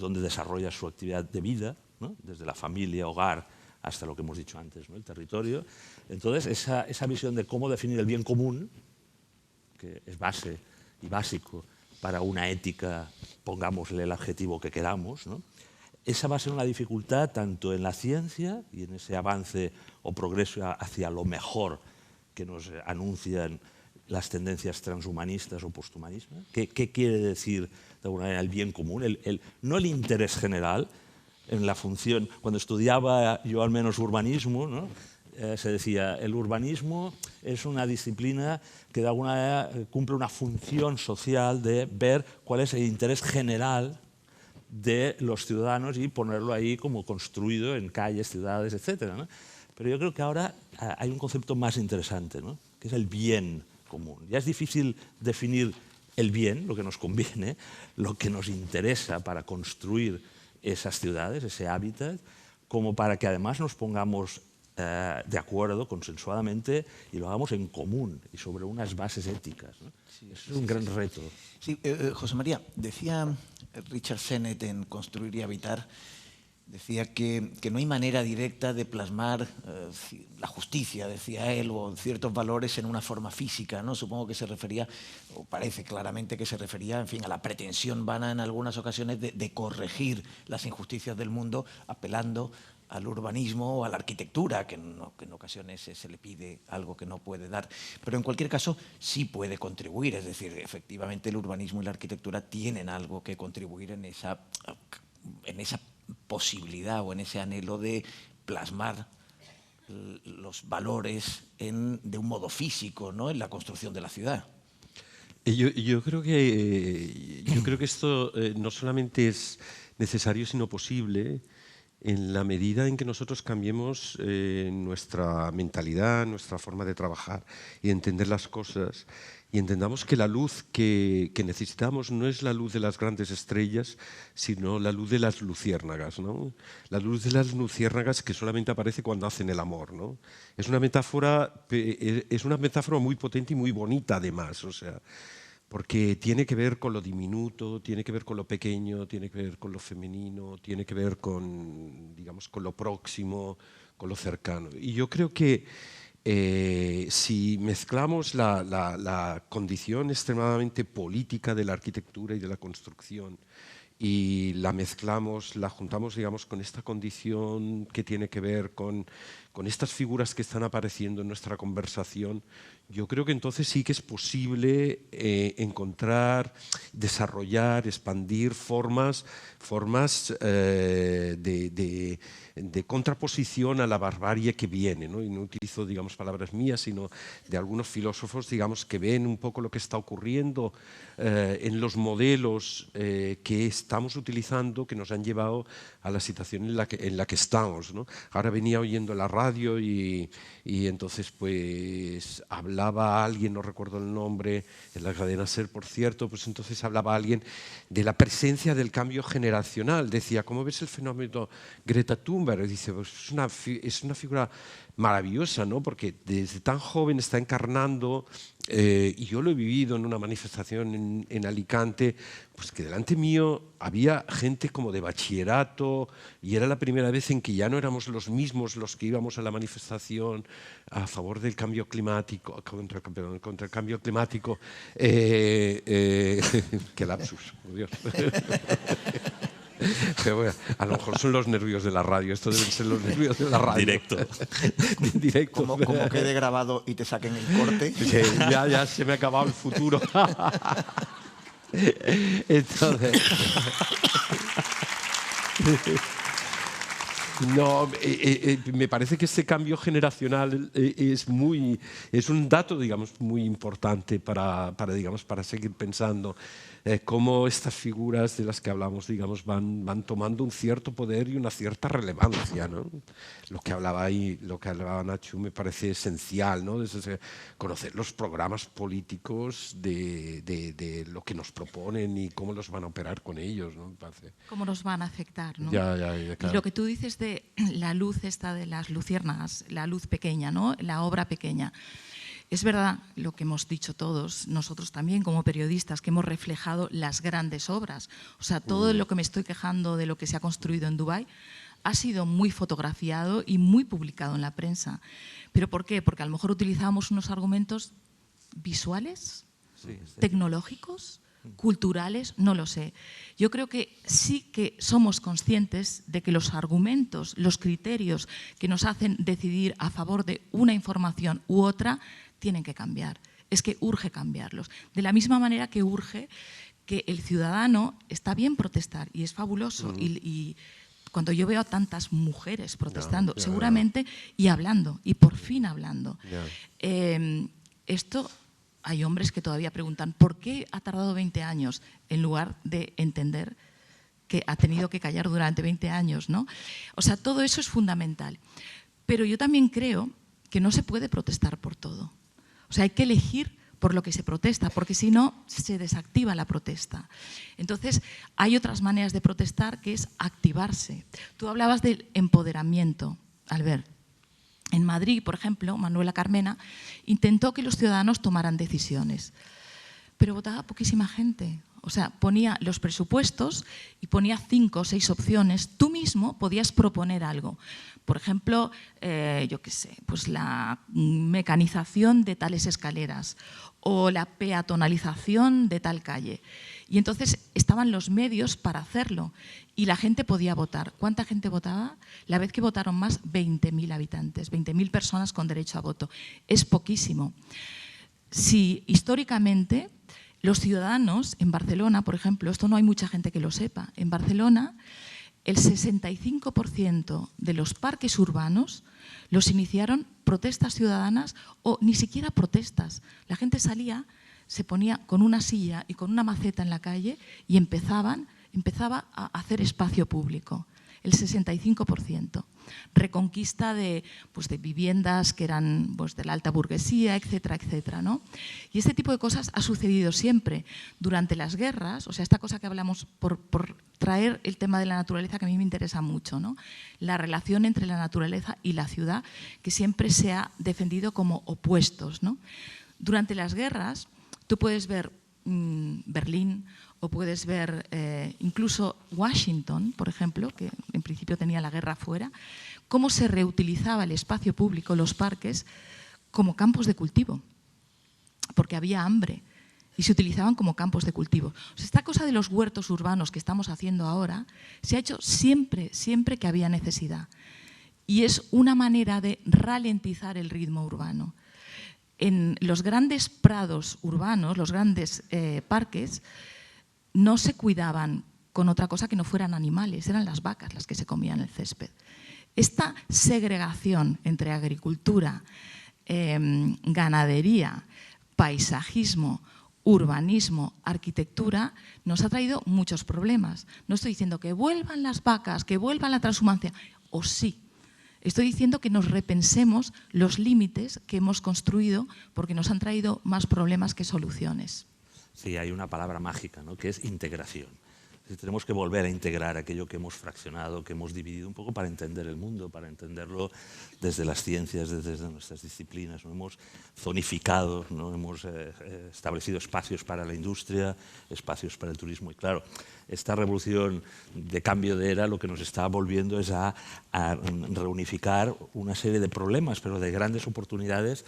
donde desarrolla su actividad de vida, ¿no? Desde la familia, hogar, hasta lo que hemos dicho antes, ¿no? El territorio. Entonces, esa visión de cómo definir el bien común, que es base y básico para una ética, pongámosle el adjetivo que queramos, ¿no? Esa va a ser una dificultad tanto en la ciencia y en ese avance o progreso hacia lo mejor que nos anuncian las tendencias transhumanistas o posthumanistas. ¿Qué quiere decir de alguna manera el bien común? No el interés general, en la función. Cuando estudiaba yo al menos urbanismo, ¿no? Se decía, el urbanismo es una disciplina que de alguna manera cumple una función social de ver cuál es el interés general de los ciudadanos y ponerlo ahí como construido en calles, ciudades, etc., ¿no? Pero yo creo que ahora hay un concepto más interesante, ¿no? Que es el bien común. Ya es difícil definir el bien, lo que nos conviene, lo que nos interesa para construir esas ciudades, ese hábitat, como para que además nos pongamos de acuerdo consensuadamente y lo hagamos en común y sobre unas bases éticas, ¿no? Sí, es un gran reto. Sí, José María, decía Richard Sennett en Construir y Habitar, decía que no hay manera directa de plasmar la justicia, decía él, o ciertos valores en una forma física, ¿no? Supongo que se refería, o parece claramente que se refería, en fin, a la pretensión vana en algunas ocasiones de corregir las injusticias del mundo apelando al urbanismo o a la arquitectura, que en ocasiones se le pide algo que no puede dar. Pero en cualquier caso sí puede contribuir, es decir, efectivamente el urbanismo y la arquitectura tienen algo que contribuir en esa posibilidad o en ese anhelo de plasmar los valores de un modo físico, ¿no? En la construcción de la ciudad. Yo creo que esto no solamente es necesario, sino posible en la medida en que nosotros cambiemos nuestra mentalidad, nuestra forma de trabajar y entender las cosas, y entendamos que la luz que necesitamos no es la luz de las grandes estrellas, sino la luz de las luciérnagas, ¿no? La luz de las luciérnagas que solamente aparece cuando hacen el amor, ¿no? Es una metáfora muy potente y muy bonita además, o sea, porque tiene que ver con lo diminuto, tiene que ver con lo pequeño, tiene que ver con lo femenino, tiene que ver con, digamos, con lo próximo, con lo cercano. Y yo creo que si mezclamos la condición extremadamente política de la arquitectura y de la construcción y la mezclamos, la juntamos, digamos, con esta condición que tiene que ver con estas figuras que están apareciendo en nuestra conversación, yo creo que entonces sí que es posible encontrar, desarrollar, expandir formas de contraposición a la barbarie que viene, ¿no? Y no utilizo, digamos, palabras mías, sino de algunos filósofos, digamos, que ven un poco lo que está ocurriendo en los modelos que estamos utilizando, que nos han llevado a la situación en la que estamos, ¿no? Ahora venía oyendo la radio y entonces pues hablaba alguien, no recuerdo el nombre, en la cadena SER, por cierto, pues entonces hablaba alguien de la presencia del cambio generacional. Decía, ¿cómo ves el fenómeno Greta Thunberg? Y dice, pues es una figura maravillosa, ¿no? Porque desde tan joven está encarnando, y yo lo he vivido en una manifestación en Alicante, pues que delante mío había gente como de bachillerato y era la primera vez en que ya no éramos los mismos los que íbamos a la manifestación a favor del cambio climático, contra el cambio climático. Qué lapsus, por Dios. Pero bueno, a lo mejor son los nervios de la radio, esto deben ser los nervios de la radio. Directo. Directo. Como quede grabado y te saquen el corte. Sí, ya se me ha acabado el futuro. Entonces, no, me parece que este cambio generacional es un dato, digamos, muy importante para seguir pensando cómo estas figuras de las que hablamos, digamos, van tomando un cierto poder y una cierta relevancia, ¿no? Lo que hablaba Nacho me parece esencial, ¿no? Desde conocer los programas políticos de lo que nos proponen y cómo los van a operar con ellos, ¿no? Me parece. Cómo nos van a afectar, ¿no? Ya, claro. Y lo que tú dices de la luz esta de las luciérnagas, la luz pequeña, ¿no? La obra pequeña. Es verdad lo que hemos dicho todos, nosotros también como periodistas, que hemos reflejado las grandes obras. O sea, todo lo que me estoy quejando de lo que se ha construido en Dubái ha sido muy fotografiado y muy publicado en la prensa. ¿Pero por qué? Porque a lo mejor utilizamos unos argumentos visuales, tecnológicos, culturales, no lo sé. Yo creo que sí que somos conscientes de que los argumentos, los criterios que nos hacen decidir a favor de una información u otra tienen que cambiar. Es que urge cambiarlos. De la misma manera que urge que el ciudadano, está bien protestar y es fabuloso, y cuando yo veo a tantas mujeres protestando, seguramente, y hablando, y por fin hablando. Esto, hay hombres que todavía preguntan, ¿por qué ha tardado 20 años? En lugar de entender que ha tenido que callar durante 20 años, ¿no? O sea, todo eso es fundamental. Pero yo también creo que no se puede protestar por todo. O sea, hay que elegir por lo que se protesta, porque si no, se desactiva la protesta. Entonces, hay otras maneras de protestar, que es activarse. Tú hablabas del empoderamiento, Albert. En Madrid, por ejemplo, Manuela Carmena intentó que los ciudadanos tomaran decisiones, pero votaba poquísima gente. O sea, ponía los presupuestos y ponía 5 o 6 opciones. Tú mismo podías proponer algo. Por ejemplo, yo qué sé, pues la mecanización de tales escaleras o la peatonalización de tal calle. Y entonces estaban los medios para hacerlo y la gente podía votar. ¿Cuánta gente votaba? La vez que votaron más, 20.000 habitantes, 20.000 personas con derecho a voto. Es poquísimo. Si históricamente los ciudadanos en Barcelona, por ejemplo, esto no hay mucha gente que lo sepa, en Barcelona el 65% de los parques urbanos los iniciaron protestas ciudadanas o ni siquiera protestas. La gente salía, se ponía con una silla y con una maceta en la calle y empezaba a hacer espacio público. El 65%. Reconquista de viviendas que eran de la alta burguesía, etcétera, etcétera, ¿no? Y este tipo de cosas ha sucedido siempre. Durante las guerras, o sea, esta cosa que hablamos por traer el tema de la naturaleza, que a mí me interesa mucho, ¿no? La relación entre la naturaleza y la ciudad, que siempre se ha defendido como opuestos, ¿no? Durante las guerras, tú puedes ver Berlín, o puedes ver incluso Washington, por ejemplo, que en principio tenía la guerra fuera, cómo se reutilizaba el espacio público, los parques, como campos de cultivo, porque había hambre. y se utilizaban como campos de cultivo. O sea, esta cosa de los huertos urbanos que estamos haciendo ahora se ha hecho siempre, siempre que había necesidad. Y es una manera de ralentizar el ritmo urbano. En los grandes prados urbanos, los grandes parques, no se cuidaban con otra cosa que no fueran animales, eran las vacas las que se comían el césped. Esta segregación entre agricultura, ganadería, paisajismo, urbanismo, arquitectura, nos ha traído muchos problemas. No estoy diciendo que vuelvan las vacas, que vuelva la transhumancia, o sí. Estoy diciendo que nos repensemos los límites que hemos construido porque nos han traído más problemas que soluciones. Sí, hay una palabra mágica, ¿no?, que es integración. Tenemos que volver a integrar aquello que hemos fraccionado, que hemos dividido un poco para entender el mundo, para entenderlo desde las ciencias, desde nuestras disciplinas. ¿No? Hemos zonificado, ¿no? Hemos establecido espacios para la industria, espacios para el turismo. Y claro, esta revolución de cambio de era lo que nos está volviendo es a reunificar una serie de problemas, pero de grandes oportunidades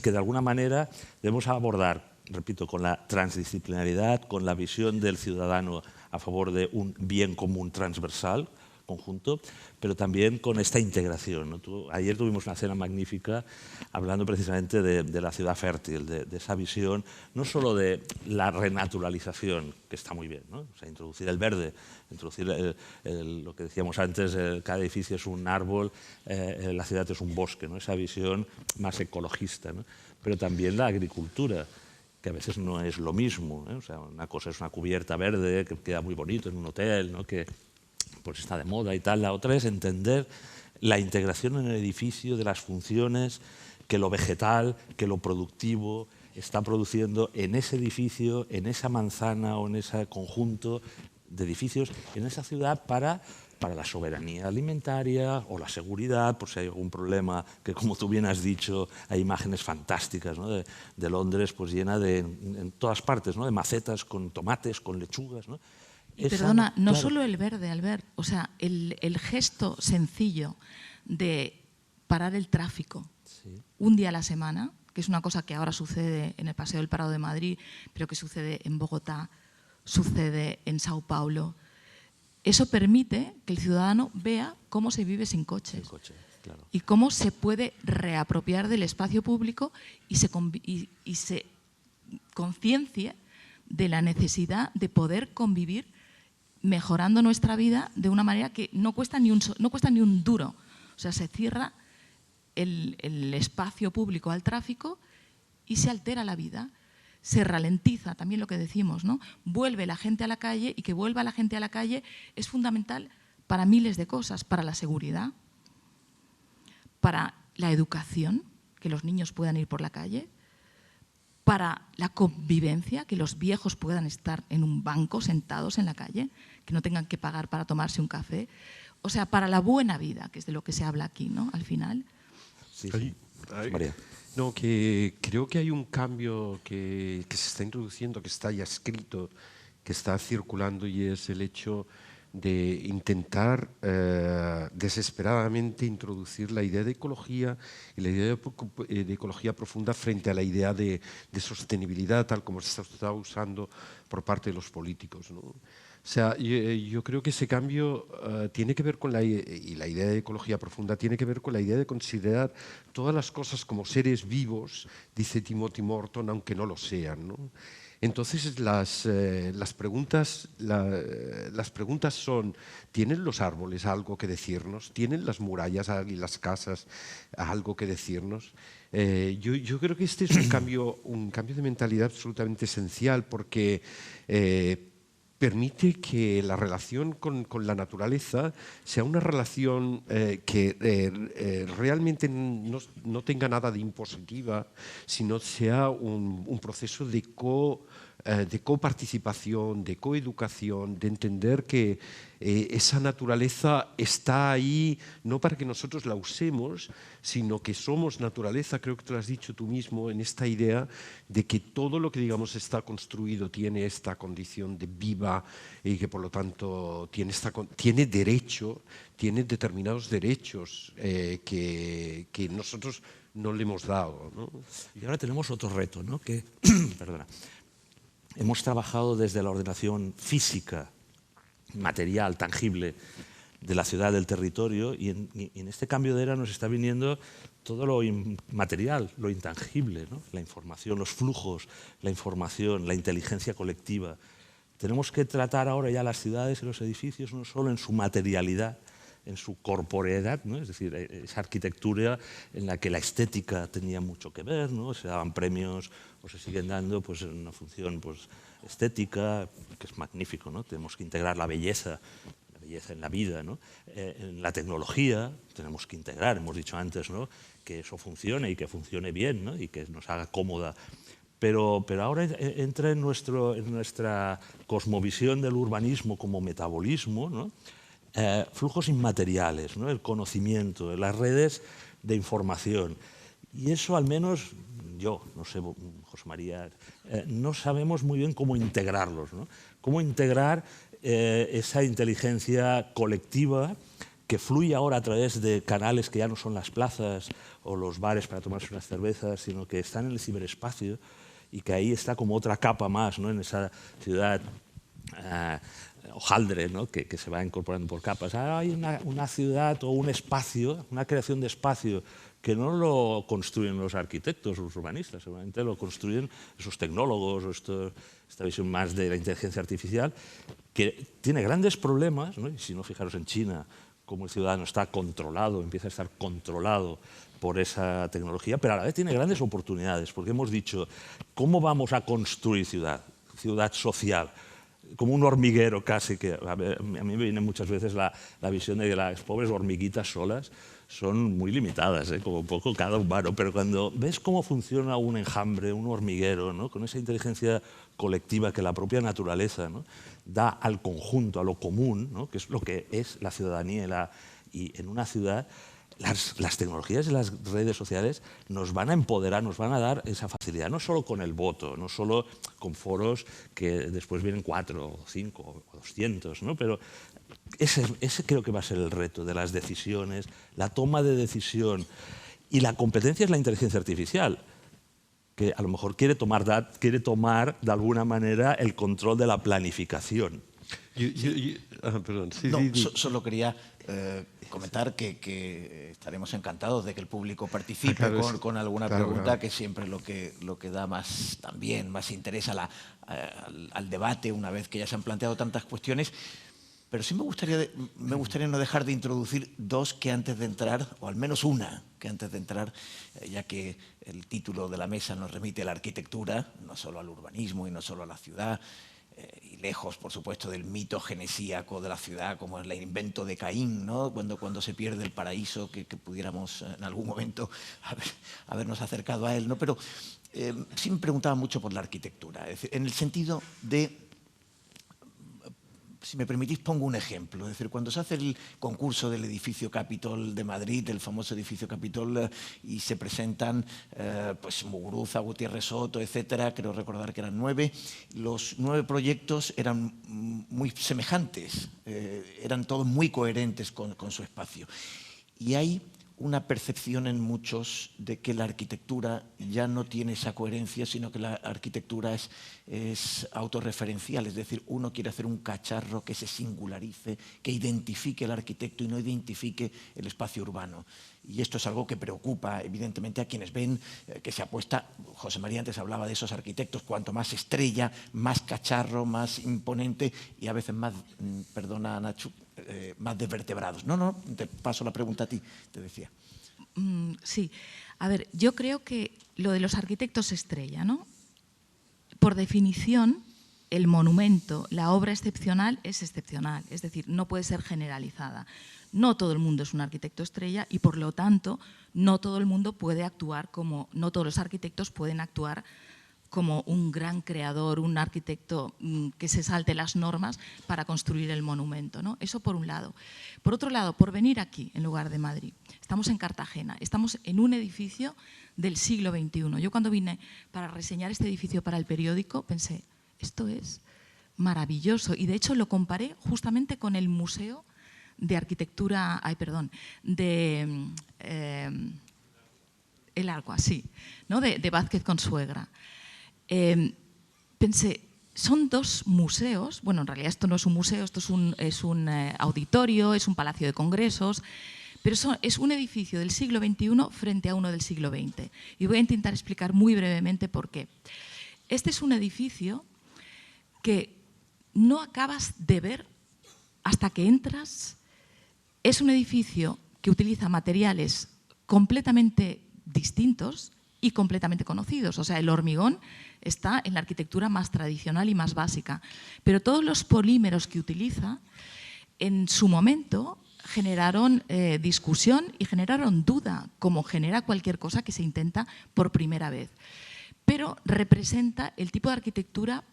que de alguna manera debemos abordar, repito, con la transdisciplinaridad, con la visión del ciudadano a favor de un bien común transversal, conjunto, pero también con esta integración, ¿no? Ayer tuvimos una cena magnífica hablando precisamente de la ciudad fértil, de esa visión, no solo de la renaturalización, que está muy bien, ¿no? O sea, introducir el verde, introducir lo que decíamos antes, cada edificio es un árbol, la ciudad es un bosque, ¿no? Esa visión más ecologista, ¿no? Pero también la agricultura, que a veces no es lo mismo, ¿eh? O sea, una cosa es una cubierta verde que queda muy bonito en un hotel, ¿no?, que pues está de moda y tal. La otra es entender la integración en el edificio de las funciones que lo vegetal, que lo productivo está produciendo en ese edificio, en esa manzana o en ese conjunto de edificios, en esa ciudad para la soberanía alimentaria o la seguridad, por si hay algún problema, que como tú bien has dicho, hay imágenes fantásticas, ¿no?, de Londres pues llena en todas partes, ¿no?, de macetas con tomates, con lechugas, ¿no? Perdona, no claro. solo el verde, Albert, o sea, el gesto sencillo de parar el tráfico un día a la semana, que es una cosa que ahora sucede en el Paseo del Prado de Madrid, pero que sucede en Bogotá, sucede en Sao Paulo. Eso permite que el ciudadano vea cómo se vive sin coches. Claro. Y cómo se puede reapropiar del espacio público y se conciencie de la necesidad de poder convivir mejorando nuestra vida de una manera que no cuesta ni un duro. O sea, se cierra el espacio público al tráfico y se altera la vida. Se ralentiza, también lo que decimos, ¿no? Vuelve la gente a la calle, y que vuelva la gente a la calle es fundamental para miles de cosas, para la seguridad, para la educación, que los niños puedan ir por la calle, para la convivencia, que los viejos puedan estar en un banco sentados en la calle, que no tengan que pagar para tomarse un café. O sea, para la buena vida, que es de lo que se habla aquí, ¿no?, al final. Sí. María. No, que creo que hay un cambio que se está introduciendo, que está ya escrito, que está circulando, y es el hecho de intentar desesperadamente introducir la idea de ecología y la idea de ecología profunda frente a la idea de sostenibilidad, tal como se está usando por parte de los políticos, ¿no? O sea, yo creo que ese cambio tiene que ver con y la idea de ecología profunda tiene que ver con la idea de considerar todas las cosas como seres vivos, dice Timothy Morton, aunque no lo sean, ¿no? Entonces las preguntas son: ¿tienen los árboles algo que decirnos? ¿Tienen las murallas y las casas algo que decirnos? Yo creo que este es un cambio de mentalidad absolutamente esencial, porque permite que la relación con la naturaleza sea una relación que realmente no tenga nada de impositiva, sino sea un proceso de coparticipación, de coeducación, de entender que esa naturaleza está ahí no para que nosotros la usemos, sino que somos naturaleza. Creo que te lo has dicho tú mismo, en esta idea de que todo lo que, digamos, está construido tiene esta condición de viva, y que por lo tanto tiene derecho, tiene determinados derechos que nosotros no le hemos dado, ¿no? Y ahora tenemos otro reto, ¿no?, que, perdona, hemos trabajado desde la ordenación física, material, tangible, de la ciudad, del territorio, y en este cambio de era nos está viniendo todo lo inmaterial, lo intangible, ¿no? La información, los flujos, la información, la inteligencia colectiva. Tenemos que tratar ahora ya las ciudades y los edificios no solo en su materialidad, en su corporeidad, ¿no? Es decir, esa arquitectura en la que la estética tenía mucho que ver, ¿no? Se daban premios o se siguen dando pues, en una función pues, estética, que es magnífico, ¿no? Tenemos que integrar la belleza en la vida, ¿no? En la tecnología tenemos que integrar, hemos dicho antes, ¿no? Que eso funcione y que funcione bien, ¿no? Y que nos haga cómoda. Pero ahora entra en nuestra cosmovisión del urbanismo como metabolismo, ¿no? Flujos inmateriales, ¿no? El conocimiento, las redes de información. Y eso al menos yo, no sé, José María, no sabemos muy bien cómo integrarlos, ¿no? Cómo integrar esa inteligencia colectiva que fluye ahora a través de canales que ya no son las plazas o los bares para tomarse unas cervezas, sino que están en el ciberespacio y que ahí está como otra capa más, ¿no? En esa ciudad hojaldre, ¿no? que se va incorporando por capas. Hay una ciudad o un espacio, una creación de espacio que no lo construyen los arquitectos o los urbanistas, seguramente lo construyen esos tecnólogos o esta visión más de la inteligencia artificial, que tiene grandes problemas, ¿no? Y si no, fijaros en China, cómo el ciudadano está controlado, empieza a estar controlado por esa tecnología, pero a la vez tiene grandes oportunidades, porque hemos dicho, ¿cómo vamos a construir ciudad social? Como un hormiguero casi, que a mí me viene muchas veces la visión de que las pobres hormiguitas solas son muy limitadas, como un poco cada humano, pero cuando ves cómo funciona un enjambre, un hormiguero, ¿no? Con esa inteligencia colectiva que la propia naturaleza, ¿no? Da al conjunto, a lo común, ¿no? Que es lo que es la ciudadanía y en una ciudad, las tecnologías y las redes sociales nos van a empoderar, nos van a dar esa facilidad, no solo con el voto, no solo con foros que después vienen 4 o 5 o 200, ¿no? Pero ese creo que va a ser el reto de las decisiones, la toma de decisión. Y la competencia es la inteligencia artificial, que a lo mejor quiere tomar de alguna manera el control de la planificación. Perdón, solo quería comentar que estaremos encantados de que el público participe con alguna pregunta, que siempre lo que da más interés al debate una vez que ya se han planteado tantas cuestiones. Pero sí me gustaría no dejar de introducir dos que antes de entrar, o al menos una que antes de entrar, ya que el título de la mesa nos remite a la arquitectura, no solo al urbanismo y no solo a la ciudad, y lejos, por supuesto, del mito genesíaco de la ciudad, como el invento de Caín, ¿no? Cuando se pierde el paraíso, que pudiéramos en algún momento habernos acercado a él, ¿no? Pero sí me preguntaba mucho por la arquitectura, es decir, en el sentido de... Si me permitís, pongo un ejemplo. Es decir, cuando se hace el concurso del edificio Capitol de Madrid, el famoso edificio Capitol, y se presentan pues Muguruza, Gutiérrez Soto, etcétera, creo recordar que eran 9, los 9 proyectos eran muy semejantes, eran todos muy coherentes con su espacio. Y hay una percepción en muchos de que la arquitectura ya no tiene esa coherencia, sino que la arquitectura es autorreferencial, es decir, uno quiere hacer un cacharro que se singularice, que identifique al arquitecto y no identifique el espacio urbano. Y esto es algo que preocupa, evidentemente, a quienes ven que se apuesta, José María antes hablaba de esos arquitectos, cuanto más estrella, más cacharro, más imponente y a veces más, perdona Nacho, más desvertebrados. No, te paso la pregunta a ti, te decía. Sí, a ver, yo creo que lo de los arquitectos estrella, ¿no? Por definición, el monumento, la obra excepcional es excepcional, es decir, no puede ser generalizada. No todo el mundo es un arquitecto estrella y, por lo tanto, no todo el mundo puede actuar como, no todos los arquitectos pueden actuar como un gran creador, un arquitecto que se salte las normas para construir el monumento, ¿no? Eso por un lado. Por otro lado, por venir aquí en lugar de Madrid, estamos en Cartagena, estamos en un edificio del siglo XXI. Yo cuando vine para reseñar este edificio para el periódico pensé, esto es maravilloso, y de hecho lo comparé justamente con el Museo de Arquitectura, de El Agua, sí, ¿no? de Vázquez Consuegra. Pensé, son dos museos, bueno, en realidad esto no es un museo, esto es un auditorio, es un palacio de congresos, pero es un edificio del siglo XXI frente a uno del siglo XX. Y voy a intentar explicar muy brevemente por qué. Este es un edificio que no acabas de ver hasta que entras. Es un edificio que utiliza materiales completamente distintos y completamente conocidos. O sea, el hormigón está en la arquitectura más tradicional y más básica, pero todos los polímeros que utiliza en su momento generaron discusión y generaron duda, como genera cualquier cosa que se intenta por primera vez. Pero representa el tipo de arquitectura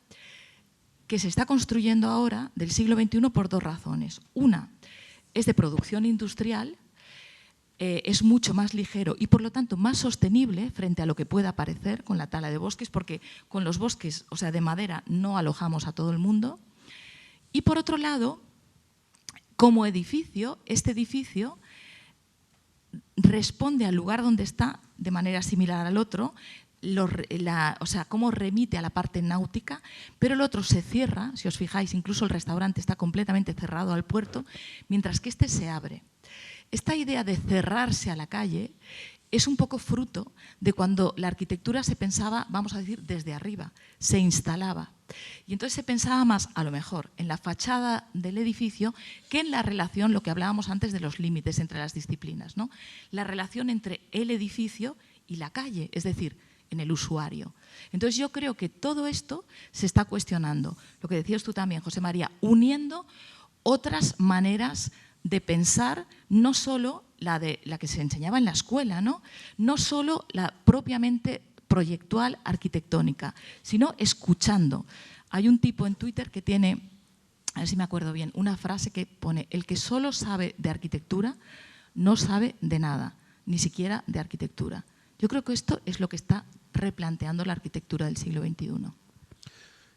que se está construyendo ahora del siglo XXI por dos razones. Una, es de producción industrial, es mucho más ligero y por lo tanto más sostenible frente a lo que pueda parecer con la tala de bosques, porque con los bosques, o sea, de madera, no alojamos a todo el mundo. Y por otro lado, como edificio, este edificio responde al lugar donde está de manera similar al otro, o sea, cómo remite a la parte náutica, pero el otro se cierra, si os fijáis, incluso el restaurante está completamente cerrado al puerto, mientras que este se abre. Esta idea de cerrarse a la calle es un poco fruto de cuando la arquitectura se pensaba, vamos a decir, desde arriba, se instalaba. Y entonces se pensaba más, a lo mejor, en la fachada del edificio que en la relación, lo que hablábamos antes de los límites entre las disciplinas, ¿no? La relación entre el edificio y la calle, es decir, en el usuario. Entonces yo creo que todo esto se está cuestionando, lo que decías tú también, José María, uniendo otras maneras de pensar, no solo la que se enseñaba en la escuela, no solo la propiamente proyectual arquitectónica, sino escuchando. Hay un tipo en Twitter que tiene, a ver si me acuerdo bien, una frase que pone: el que solo sabe de arquitectura no sabe de nada, ni siquiera de arquitectura. Yo creo que esto es lo que está replanteando la arquitectura del siglo XXI.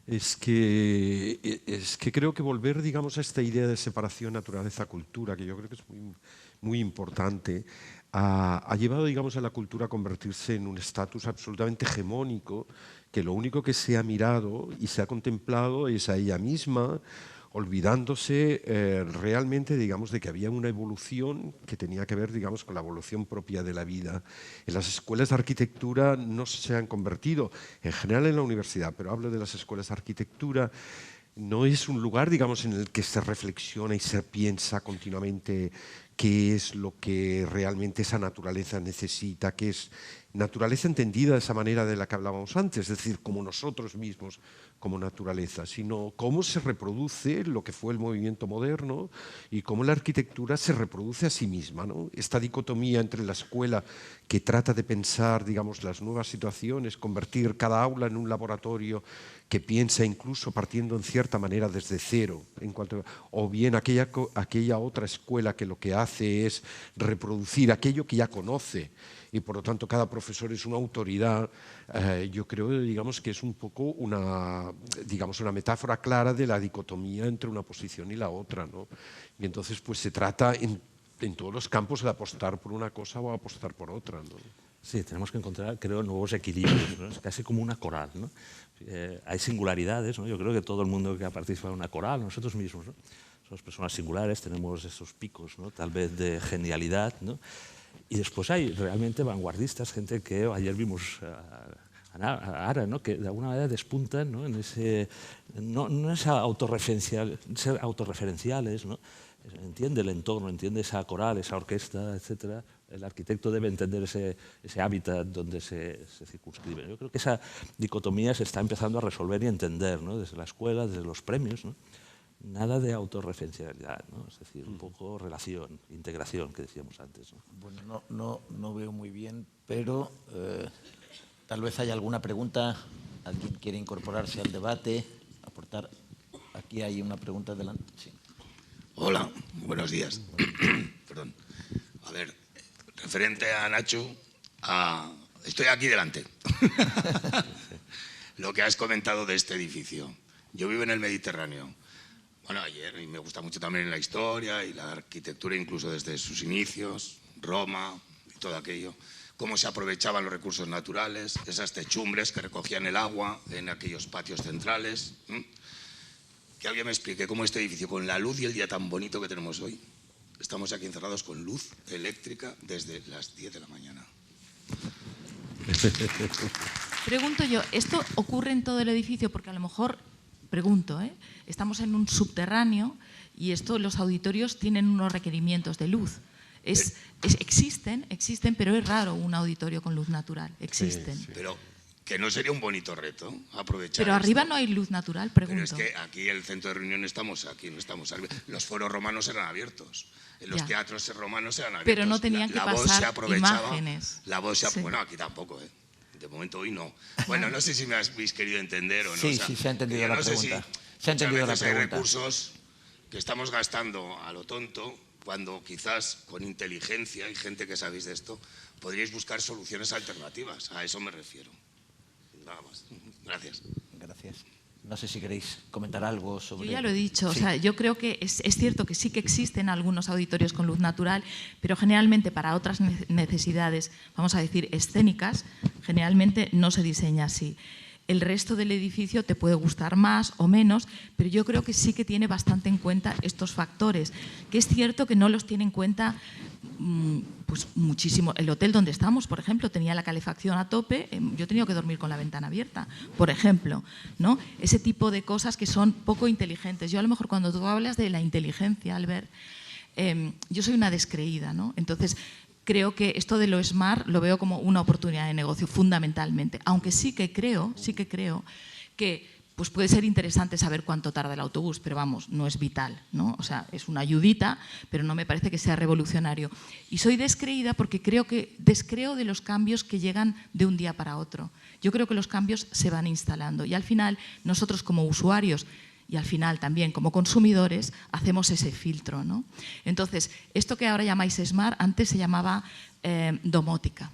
Es que creo que volver, digamos, a esta idea de separación naturaleza-cultura, que yo creo que es muy importante, ha llevado, digamos, a la cultura a convertirse en un estatus absolutamente hegemónico, que lo único que se ha mirado y se ha contemplado es a ella misma, olvidándose realmente, digamos, de que había una evolución que tenía que ver, digamos, con la evolución propia de la vida. En las escuelas de arquitectura no se han convertido, en general en la universidad, pero hablo de las escuelas de arquitectura, no es un lugar, digamos, en el que se reflexiona y se piensa continuamente qué es lo que realmente esa naturaleza necesita, qué es naturaleza entendida de esa manera de la que hablábamos antes, es decir, como nosotros mismos, como naturaleza, sino cómo se reproduce lo que fue el movimiento moderno y cómo la arquitectura se reproduce a sí misma, ¿no? Esta dicotomía entre la escuela que trata de pensar, digamos, las nuevas situaciones, convertir cada aula en un laboratorio que piensa incluso partiendo en cierta manera desde cero, o bien aquella otra escuela que lo que hace es reproducir aquello que ya conoce, y por lo tanto cada profesor es una autoridad. Yo creo, digamos, que es un poco una metáfora clara de la dicotomía entre una posición y la otra, ¿no? Y entonces pues se trata en todos los campos de apostar por una cosa o apostar por otra, ¿no? Sí, tenemos que encontrar, creo, nuevos equilibrios, ¿no? Es casi como una coral, ¿no? Hay singularidades, ¿no? Yo creo que todo el mundo que ha participado en una coral, nosotros mismos, ¿no? Somos personas singulares, tenemos esos picos, ¿no? Tal vez de genialidad, ¿no? Y después hay realmente vanguardistas, gente que ayer vimos a Ara, ¿no? Que de alguna manera despuntan, ¿no? En no esa ser autorreferenciales, ¿no? Entiende el entorno, entiende esa coral, esa orquesta, etcétera. El arquitecto debe entender ese hábitat donde se circunscribe. Yo creo que esa dicotomía se está empezando a resolver y entender, ¿no? Desde la escuela, desde los premios, ¿no? Nada de autorreferencialidad, ¿no? Es decir, un poco relación, integración, que decíamos antes, ¿no? Bueno, no veo muy bien, pero tal vez haya alguna pregunta. ¿Alguien quiere incorporarse al debate? Aportar. Aquí hay una pregunta delante. Sí. Hola, buenos días. Perdón. A ver, referente a Nacho, estoy aquí delante. Lo que has comentado de este edificio. Yo vivo en el Mediterráneo. Bueno, ayer, y me gusta mucho también la historia y la arquitectura, incluso desde sus inicios, Roma y todo aquello. cómo se aprovechaban los recursos naturales, esas techumbres que recogían el agua en aquellos patios centrales. Que alguien me explique cómo este edificio, con la luz y el día tan bonito que tenemos hoy, estamos aquí encerrados con luz eléctrica desde las 10 de la mañana. Pregunto yo, ¿esto ocurre en todo el edificio? Porque a lo mejor, pregunto, estamos en un subterráneo y los auditorios tienen unos requerimientos de luz. Existen, pero es raro un auditorio con luz natural. Existen. Sí. Pero que no sería un bonito reto aprovechar. Pero arriba esto. no hay luz natural, pregunto. Pero es que aquí el centro de reunión estamos aquí, no estamos arriba. Los foros romanos eran abiertos. Los teatros romanos eran abiertos. Pero no tenían que pasar imágenes. La voz se Bueno, aquí tampoco, De momento hoy no. Bueno, no sé si me habéis querido entender o no. Sí, sí, se ha entendido la pregunta. Se ha entendido la pregunta. Hay recursos que estamos gastando a lo tonto, cuando quizás con inteligencia, hay gente que sabéis de esto, podríais buscar soluciones alternativas. A eso me refiero. Nada más. Gracias. Gracias. No sé si queréis comentar algo sobre... Yo ya lo he dicho, Sí. o sea, yo creo que es cierto que sí que existen algunos auditorios con luz natural, pero generalmente para otras necesidades, vamos a decir, escénicas, generalmente no se diseña así. El resto del edificio te puede gustar más o menos, pero yo creo que sí que tiene bastante en cuenta estos factores, que es cierto que no los tiene en cuenta pues muchísimo. El hotel donde estamos, por ejemplo, tenía la calefacción a tope, yo he tenido que dormir con la ventana abierta, por ejemplo, ¿no? Ese tipo de cosas que son poco inteligentes. Yo a lo mejor cuando tú hablas de la inteligencia, Albert, yo soy una descreída, ¿no? Entonces, creo que esto de lo smart lo veo como una oportunidad de negocio, fundamentalmente. Aunque sí que creo que pues puede ser interesante saber cuánto tarda el autobús, pero vamos, no es vital, ¿no? O sea, es una ayudita, pero no me parece que sea revolucionario. Y soy descreída porque descreo de los cambios que llegan de un día para otro. Yo creo que los cambios se van instalando y al final nosotros como usuarios y al final también como consumidores hacemos ese filtro, ¿no? Entonces, esto que ahora llamáis smart, antes se llamaba domótica.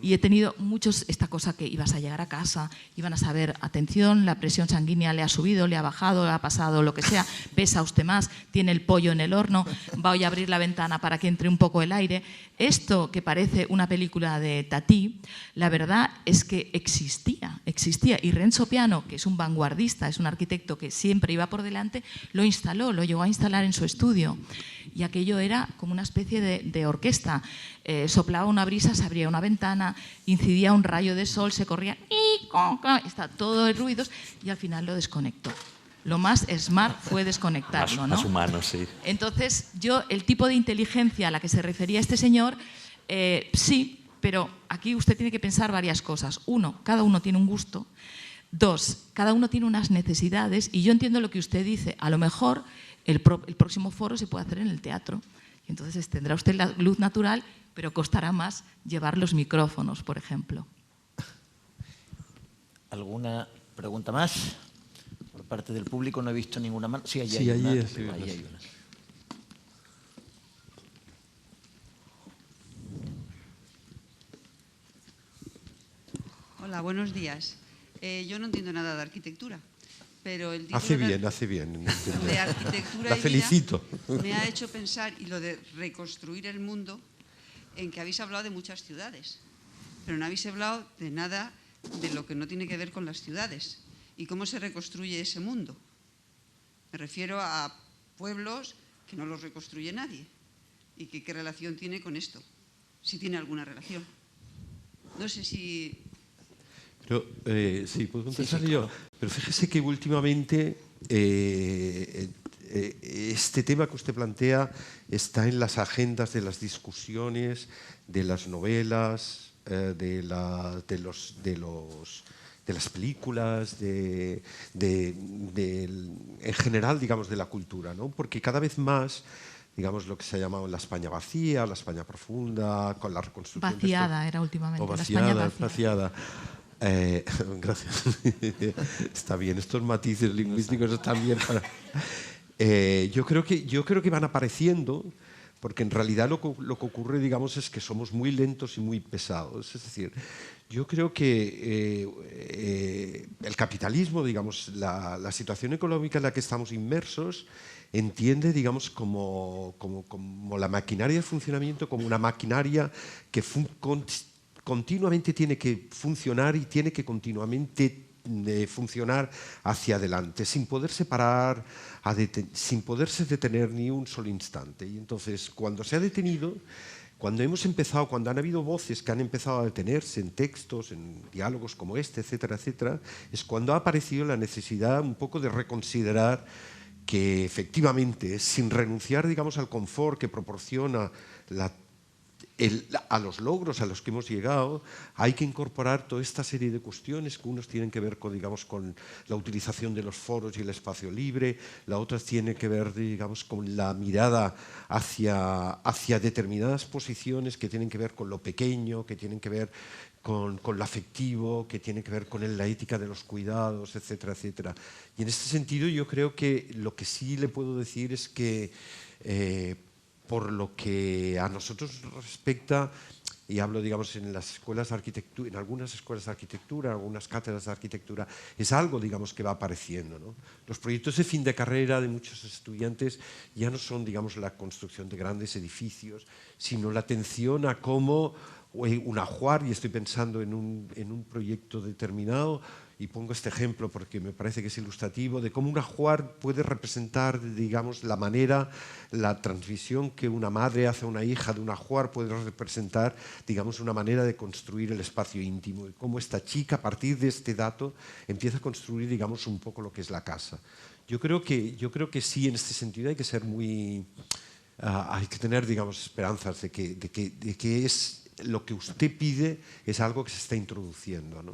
Y he tenido muchos, esta cosa que ibas a llegar a casa, iban a saber, atención, la presión sanguínea le ha subido, le ha bajado, le ha pasado lo que sea, pesa usted más, tiene el pollo en el horno, voy a abrir la ventana para que entre un poco el aire. Esto que parece una película de Tati, la verdad es que existía. Y Renzo Piano, que es un vanguardista, es un arquitecto que siempre iba por delante, lo instaló, lo llegó a instalar en su estudio. Y aquello era como una especie de orquesta. Soplaba una brisa, se abría una ventana, incidía un rayo de sol, se corría, está todo de ruidos y al final lo desconectó. Lo más smart fue desconectarlo, ¿no? Más humano, sí. Entonces, el tipo de inteligencia a la que se refería este señor, sí, pero aquí usted tiene que pensar varias cosas. Uno, cada uno tiene un gusto. Dos, cada uno tiene unas necesidades y yo entiendo lo que usted dice. A lo mejor el próximo foro se puede hacer en el teatro. Y entonces tendrá usted la luz natural, pero costará más llevar los micrófonos, por ejemplo. ¿Alguna pregunta más? Por parte del público no he visto ninguna mano. Sí, Sí, hay una. ahí Hay una. Hola, buenos días. Yo no entiendo nada de arquitectura, pero el título Hace bien. de arquitectura La y vida felicito. me ha hecho pensar, y lo de reconstruir el mundo, en que habéis hablado de muchas ciudades, pero no habéis hablado de nada de lo que no tiene que ver con las ciudades y cómo se reconstruye ese mundo. Me refiero a pueblos que no los reconstruye nadie y que qué relación tiene con esto, si tiene alguna relación. No sé si... Pero, sí, puedo contestar Sí, yo. claro. Pero fíjese que últimamente este tema que usted plantea está en las agendas de las discusiones, de las novelas, de las películas, en general, digamos, de la cultura, ¿no? Porque cada vez más, digamos, lo que se ha llamado la España vacía, la España profunda, con la reconstrucción... Vaciada era últimamente, o la vaciada, España vaciada. Gracias. Está bien, estos matices lingüísticos están bien. Yo creo que van apareciendo, porque en realidad lo que ocurre, digamos, es que somos muy lentos y muy pesados. Es decir, yo creo que el capitalismo, digamos, la situación económica en la que estamos inmersos, entiende, digamos, como la maquinaria de funcionamiento, como una maquinaria que continuamente tiene que funcionar y tiene que continuamente funcionar hacia adelante, sin poderse parar, sin poderse detener ni un solo instante. Y entonces, cuando se ha detenido, cuando han habido voces que han empezado a detenerse en textos, en diálogos como este, etcétera, etcétera, es cuando ha aparecido la necesidad un poco de reconsiderar que efectivamente, sin renunciar, digamos, al confort que proporciona a los logros a los que hemos llegado, hay que incorporar toda esta serie de cuestiones que unos tienen que ver con, digamos, con la utilización de los foros y el espacio libre, la otra tiene que ver, digamos, con la mirada hacia determinadas posiciones que tienen que ver con lo pequeño, que tienen que ver con lo afectivo, que tiene que ver con la ética de los cuidados, etcétera, etcétera. Y en este sentido yo creo que lo que sí le puedo decir es que por lo que a nosotros respecta, y hablo, digamos, en las escuelas de arquitectura, en algunas escuelas de arquitectura, algunas cátedras de arquitectura, es algo, digamos, que va apareciendo, ¿no? Los proyectos de fin de carrera de muchos estudiantes ya no son, digamos, la construcción de grandes edificios, sino la atención a cómo un ajuar, y estoy pensando en un proyecto determinado, y pongo este ejemplo porque me parece que es ilustrativo, de cómo un ajuar puede representar, digamos, la manera, la transmisión que una madre hace a una hija de un ajuar puede representar, digamos, una manera de construir el espacio íntimo, y cómo esta chica, a partir de este dato, empieza a construir, digamos, un poco lo que es la casa. Yo creo que sí, en este sentido hay que ser muy... hay que tener, digamos, esperanzas de que es lo que usted pide es algo que se está introduciendo, ¿no?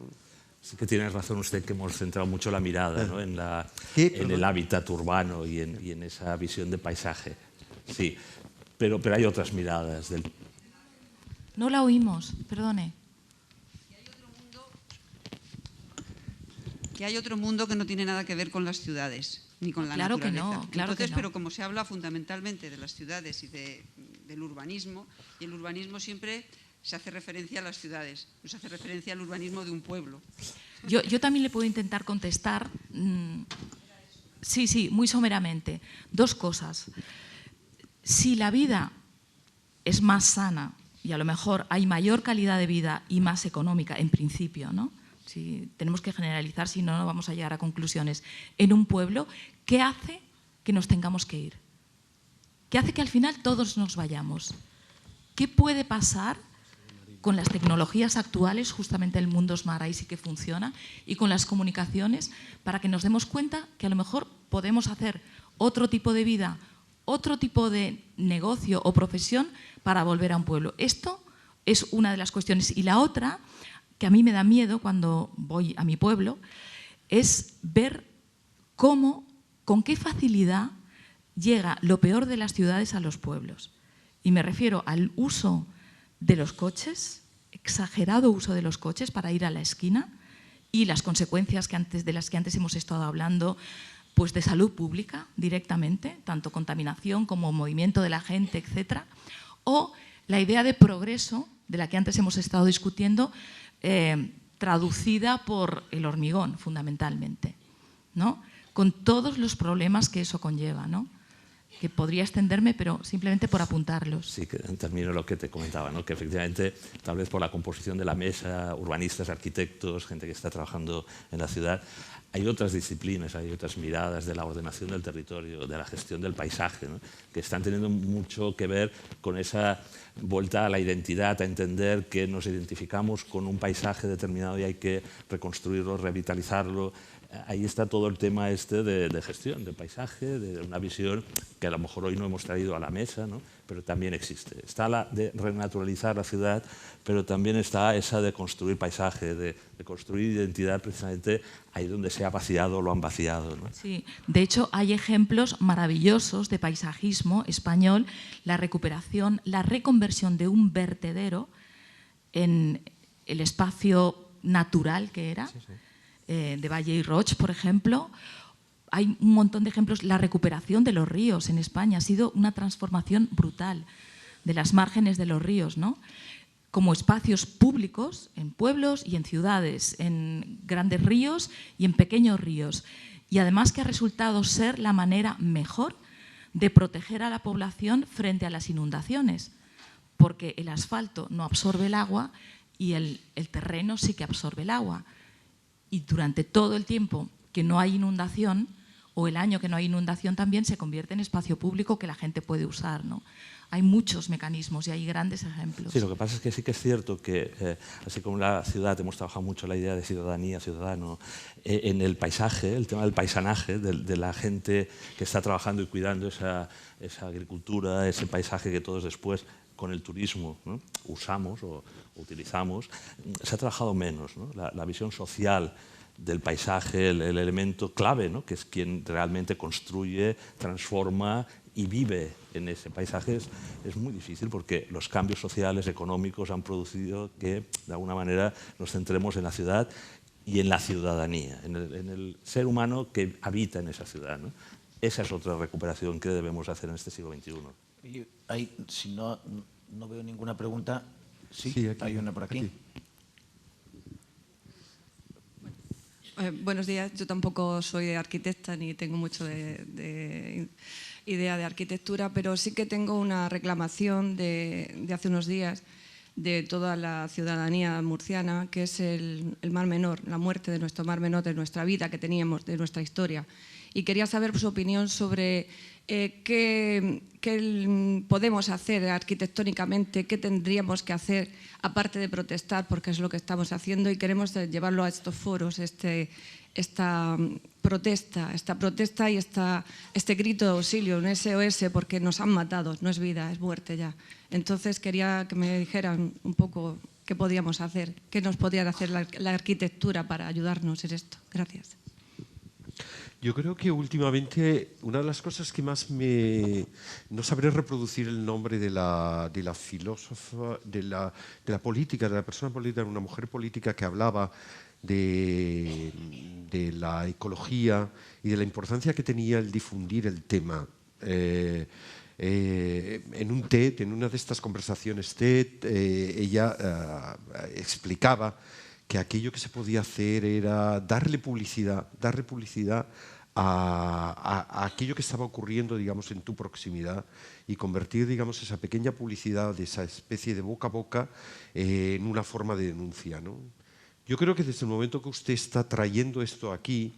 Sí que tiene razón usted que hemos centrado mucho la mirada, ¿no? en el hábitat urbano y en esa visión de paisaje. Sí, pero hay otras miradas. No la oímos, perdone. Que hay otro mundo que no tiene nada que ver con las ciudades, ni con la naturaleza. Claro que no, claro que no. Pero como se habla fundamentalmente de las ciudades y del urbanismo, y el urbanismo siempre se hace referencia a las ciudades, no se hace referencia al urbanismo de un pueblo. Yo también le puedo intentar contestar, sí, muy someramente. Dos cosas. Si la vida es más sana y a lo mejor hay mayor calidad de vida y más económica, en principio, ¿no? Si tenemos que generalizar, si no, no vamos a llegar a conclusiones. En un pueblo, ¿qué hace que nos tengamos que ir? ¿Qué hace que al final todos nos vayamos? ¿Qué puede pasar con las tecnologías actuales, justamente el mundo Smart ahí sí que funciona, y con las comunicaciones, para que nos demos cuenta que a lo mejor podemos hacer otro tipo de vida, otro tipo de negocio o profesión para volver a un pueblo? Esto es una de las cuestiones. Y la otra, que a mí me da miedo cuando voy a mi pueblo, es ver con qué facilidad llega lo peor de las ciudades a los pueblos. Y me refiero al uso de los coches, exagerado uso de los coches para ir a la esquina, y las consecuencias de las que antes hemos estado hablando, pues de salud pública directamente, tanto contaminación como movimiento de la gente, etcétera, o la idea de progreso de la que antes hemos estado discutiendo, traducida por el hormigón fundamentalmente, ¿no? Con todos los problemas que eso conlleva, ¿no? Que podría extenderme, pero simplemente por apuntarlos. Sí, que termino lo que te comentaba, ¿no? Que efectivamente, tal vez por la composición de la mesa, urbanistas, arquitectos, gente que está trabajando en la ciudad, hay otras disciplinas, hay otras miradas de la ordenación del territorio, de la gestión del paisaje, ¿no? Que están teniendo mucho que ver con esa vuelta a la identidad, a entender que nos identificamos con un paisaje determinado y hay que reconstruirlo, revitalizarlo. Ahí está todo el tema de gestión, de paisaje, de una visión que a lo mejor hoy no hemos traído a la mesa, ¿no? Pero también existe. Está la de renaturalizar la ciudad, pero también está esa de construir paisaje, de construir identidad precisamente ahí donde se ha vaciado o lo han vaciado, ¿no? Sí, de hecho hay ejemplos maravillosos de paisajismo español, la recuperación, la reconversión de un vertedero en el espacio natural que era. Sí, sí. De Valle y Roch, por ejemplo. Hay un montón de ejemplos. La recuperación de los ríos en España ha sido una transformación brutal de las márgenes de los ríos, ¿no? Como espacios públicos en pueblos y en ciudades, en grandes ríos y en pequeños ríos. Y además que ha resultado ser la manera mejor de proteger a la población frente a las inundaciones, porque el asfalto no absorbe el agua y el terreno sí que absorbe el agua. Y durante todo el tiempo que no hay inundación, o el año que no hay inundación, también se convierte en espacio público que la gente puede usar, ¿no? Hay muchos mecanismos y hay grandes ejemplos. Sí, lo que pasa es que sí que es cierto que, así como en la ciudad hemos trabajado mucho la idea de ciudadanía, ciudadano, en el paisaje, el tema del paisanaje, de la gente que está trabajando y cuidando esa agricultura, ese paisaje que todos después con el turismo, ¿no?, usamos o utilizamos, se ha trabajado menos, ¿no? La visión social del paisaje, el elemento clave, ¿no?, que es quien realmente construye, transforma y vive en ese paisaje, es muy difícil porque los cambios sociales, económicos han producido que de alguna manera nos centremos en la ciudad y en la ciudadanía, en el ser humano que habita en esa ciudad, ¿no? Esa es otra recuperación que debemos hacer en este siglo XXI. Y si no veo ninguna pregunta, sí, aquí, hay una por aquí. Buenos días, yo tampoco soy arquitecta ni tengo mucho de idea de arquitectura, pero sí que tengo una reclamación de hace unos días de toda la ciudadanía murciana, que es el Mar Menor, la muerte de nuestro Mar Menor, de nuestra vida que teníamos, de nuestra historia. Y quería saber su opinión sobre qué podemos hacer arquitectónicamente, qué tendríamos que hacer, aparte de protestar, porque es lo que estamos haciendo y queremos llevarlo a estos foros, esta protesta y este grito de auxilio, un SOS, porque nos han matado, no es vida, es muerte ya. Entonces quería que me dijeran un poco qué podíamos hacer, qué nos podría hacer la arquitectura para ayudarnos en esto. Gracias. Yo creo que últimamente una de las cosas que más no sabré reproducir el nombre de la filósofa, de la política, de la persona política, una mujer política que hablaba de la ecología y de la importancia que tenía el difundir el tema. En un TED, en una de estas conversaciones TED, ella explicaba que aquello que se podía hacer era darle publicidad a aquello que estaba ocurriendo, digamos, en tu proximidad y convertir, digamos, esa pequeña publicidad, de esa especie de boca a boca, en una forma de denuncia, ¿no? Yo creo que desde el momento que usted está trayendo esto aquí,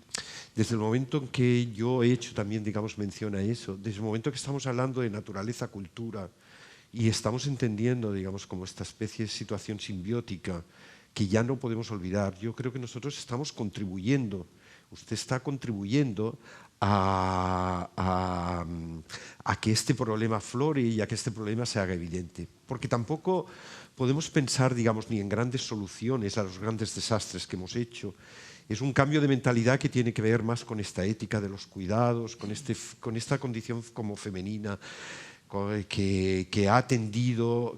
desde el momento en que yo he hecho también, digamos, mención a eso, desde el momento que estamos hablando de naturaleza, cultura, y estamos entendiendo, digamos, como esta especie de situación simbiótica que ya no podemos olvidar, yo creo que nosotros estamos contribuyendo, usted está contribuyendo a que este problema aflore y a que este problema se haga evidente. Porque tampoco podemos pensar, digamos, ni en grandes soluciones a los grandes desastres que hemos hecho. Es un cambio de mentalidad que tiene que ver más con esta ética de los cuidados, con esta condición como femenina, que ha atendido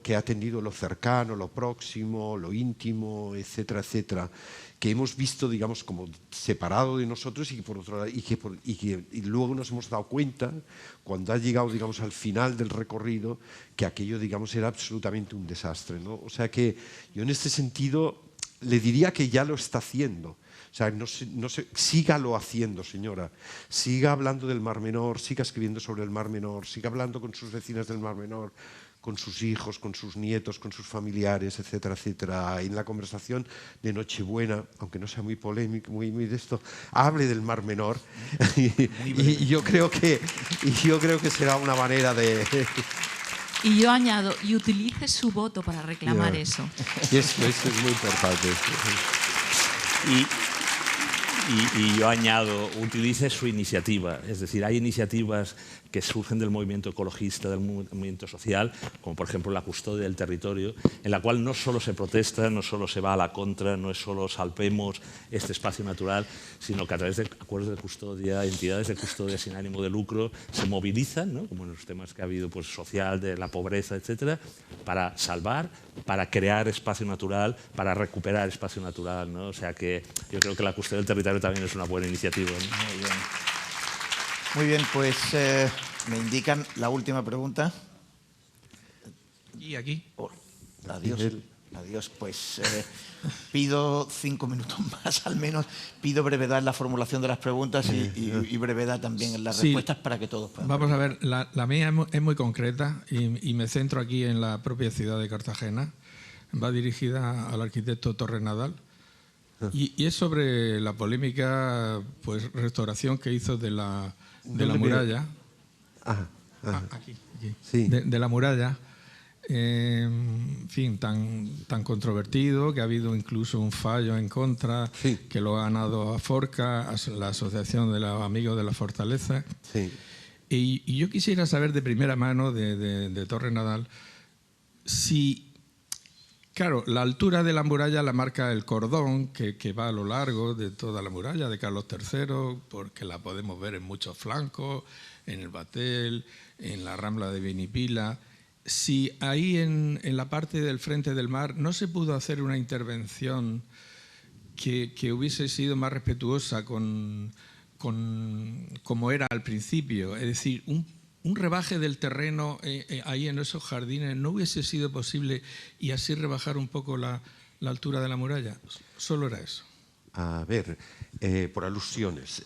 lo cercano, lo próximo, lo íntimo, etcétera, etcétera, que hemos visto, digamos, como separado de nosotros y por otro lado, y luego nos hemos dado cuenta, cuando ha llegado, digamos, al final del recorrido, que aquello, digamos, era absolutamente un desastre, ¿no? O sea que yo en este sentido le diría que ya lo está haciendo. O sea, sígalo haciendo, señora. Siga hablando del Mar Menor, siga escribiendo sobre el Mar Menor, siga hablando con sus vecinas del Mar Menor, con sus hijos, con sus nietos, con sus familiares, etcétera, etcétera. En la conversación de Nochebuena, aunque no sea muy polémico, muy de esto, hable del Mar Menor. y yo creo que será una manera de... Y yo añado, y utilice su voto para reclamar eso. Eso es muy importante. Y yo añado, utilice su iniciativa. Es decir, hay iniciativas que surgen del movimiento ecologista, del movimiento social, como por ejemplo la custodia del territorio, en la cual no solo se protesta, no solo se va a la contra, no es solo salpemos este espacio natural, sino que a través de acuerdos de custodia, entidades de custodia sin ánimo de lucro, se movilizan, ¿no?, como en los temas que ha habido, pues, social, de la pobreza, etcétera, para salvar, para crear espacio natural, para recuperar espacio natural, ¿no? O sea que yo creo que la custodia del territorio también es una buena iniciativa, ¿no? Muy bien. Muy bien, pues me indican la última pregunta. ¿Y aquí? Adiós. Adiós. Pues pido 5 minutos más al menos. Pido brevedad en la formulación de las preguntas y brevedad también en las respuestas para que todos puedan. Vamos a ver, la mía es muy concreta y me centro aquí en la propia ciudad de Cartagena. Va dirigida al arquitecto Torrenadal y es sobre la polémica restauración que hizo de la muralla. Aquí. Sí. De la muralla. En fin, tan controvertido, que ha habido incluso un fallo en contra, sí, que lo ha ganado a Forca, la Asociación de los Amigos de la Fortaleza. Sí. Y yo quisiera saber de primera mano de Torrenadal si, claro, la altura de la muralla la marca el cordón que va a lo largo de toda la muralla de Carlos III, porque la podemos ver en muchos flancos, en el Batel, en la Rambla de Benipila. Si ahí en la parte del frente del mar no se pudo hacer una intervención que hubiese sido más respetuosa con como era al principio, es decir, un rebaje del terreno ahí en esos jardines no hubiese sido posible y así rebajar un poco la altura de la muralla. Solo era eso. A ver, por alusiones.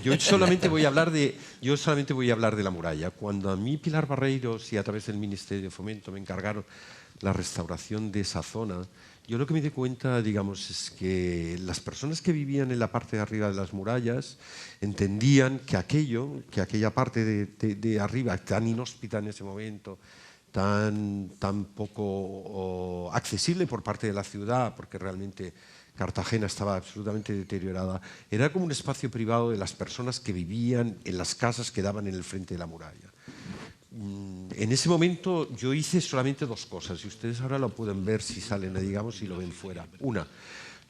Yo solamente voy a hablar de la muralla. Cuando a mí Pilar Barreiros y a través del Ministerio de Fomento me encargaron la restauración de esa zona, yo lo que me di cuenta, digamos, es que las personas que vivían en la parte de arriba de las murallas entendían que aquella parte de arriba, tan inhóspita en ese momento, tan poco accesible por parte de la ciudad, porque realmente Cartagena estaba absolutamente deteriorada, era como un espacio privado de las personas que vivían en las casas que daban en el frente de la muralla. En ese momento yo hice solamente 2 cosas, y ustedes ahora lo pueden ver si salen, digamos, y lo ven fuera. Una,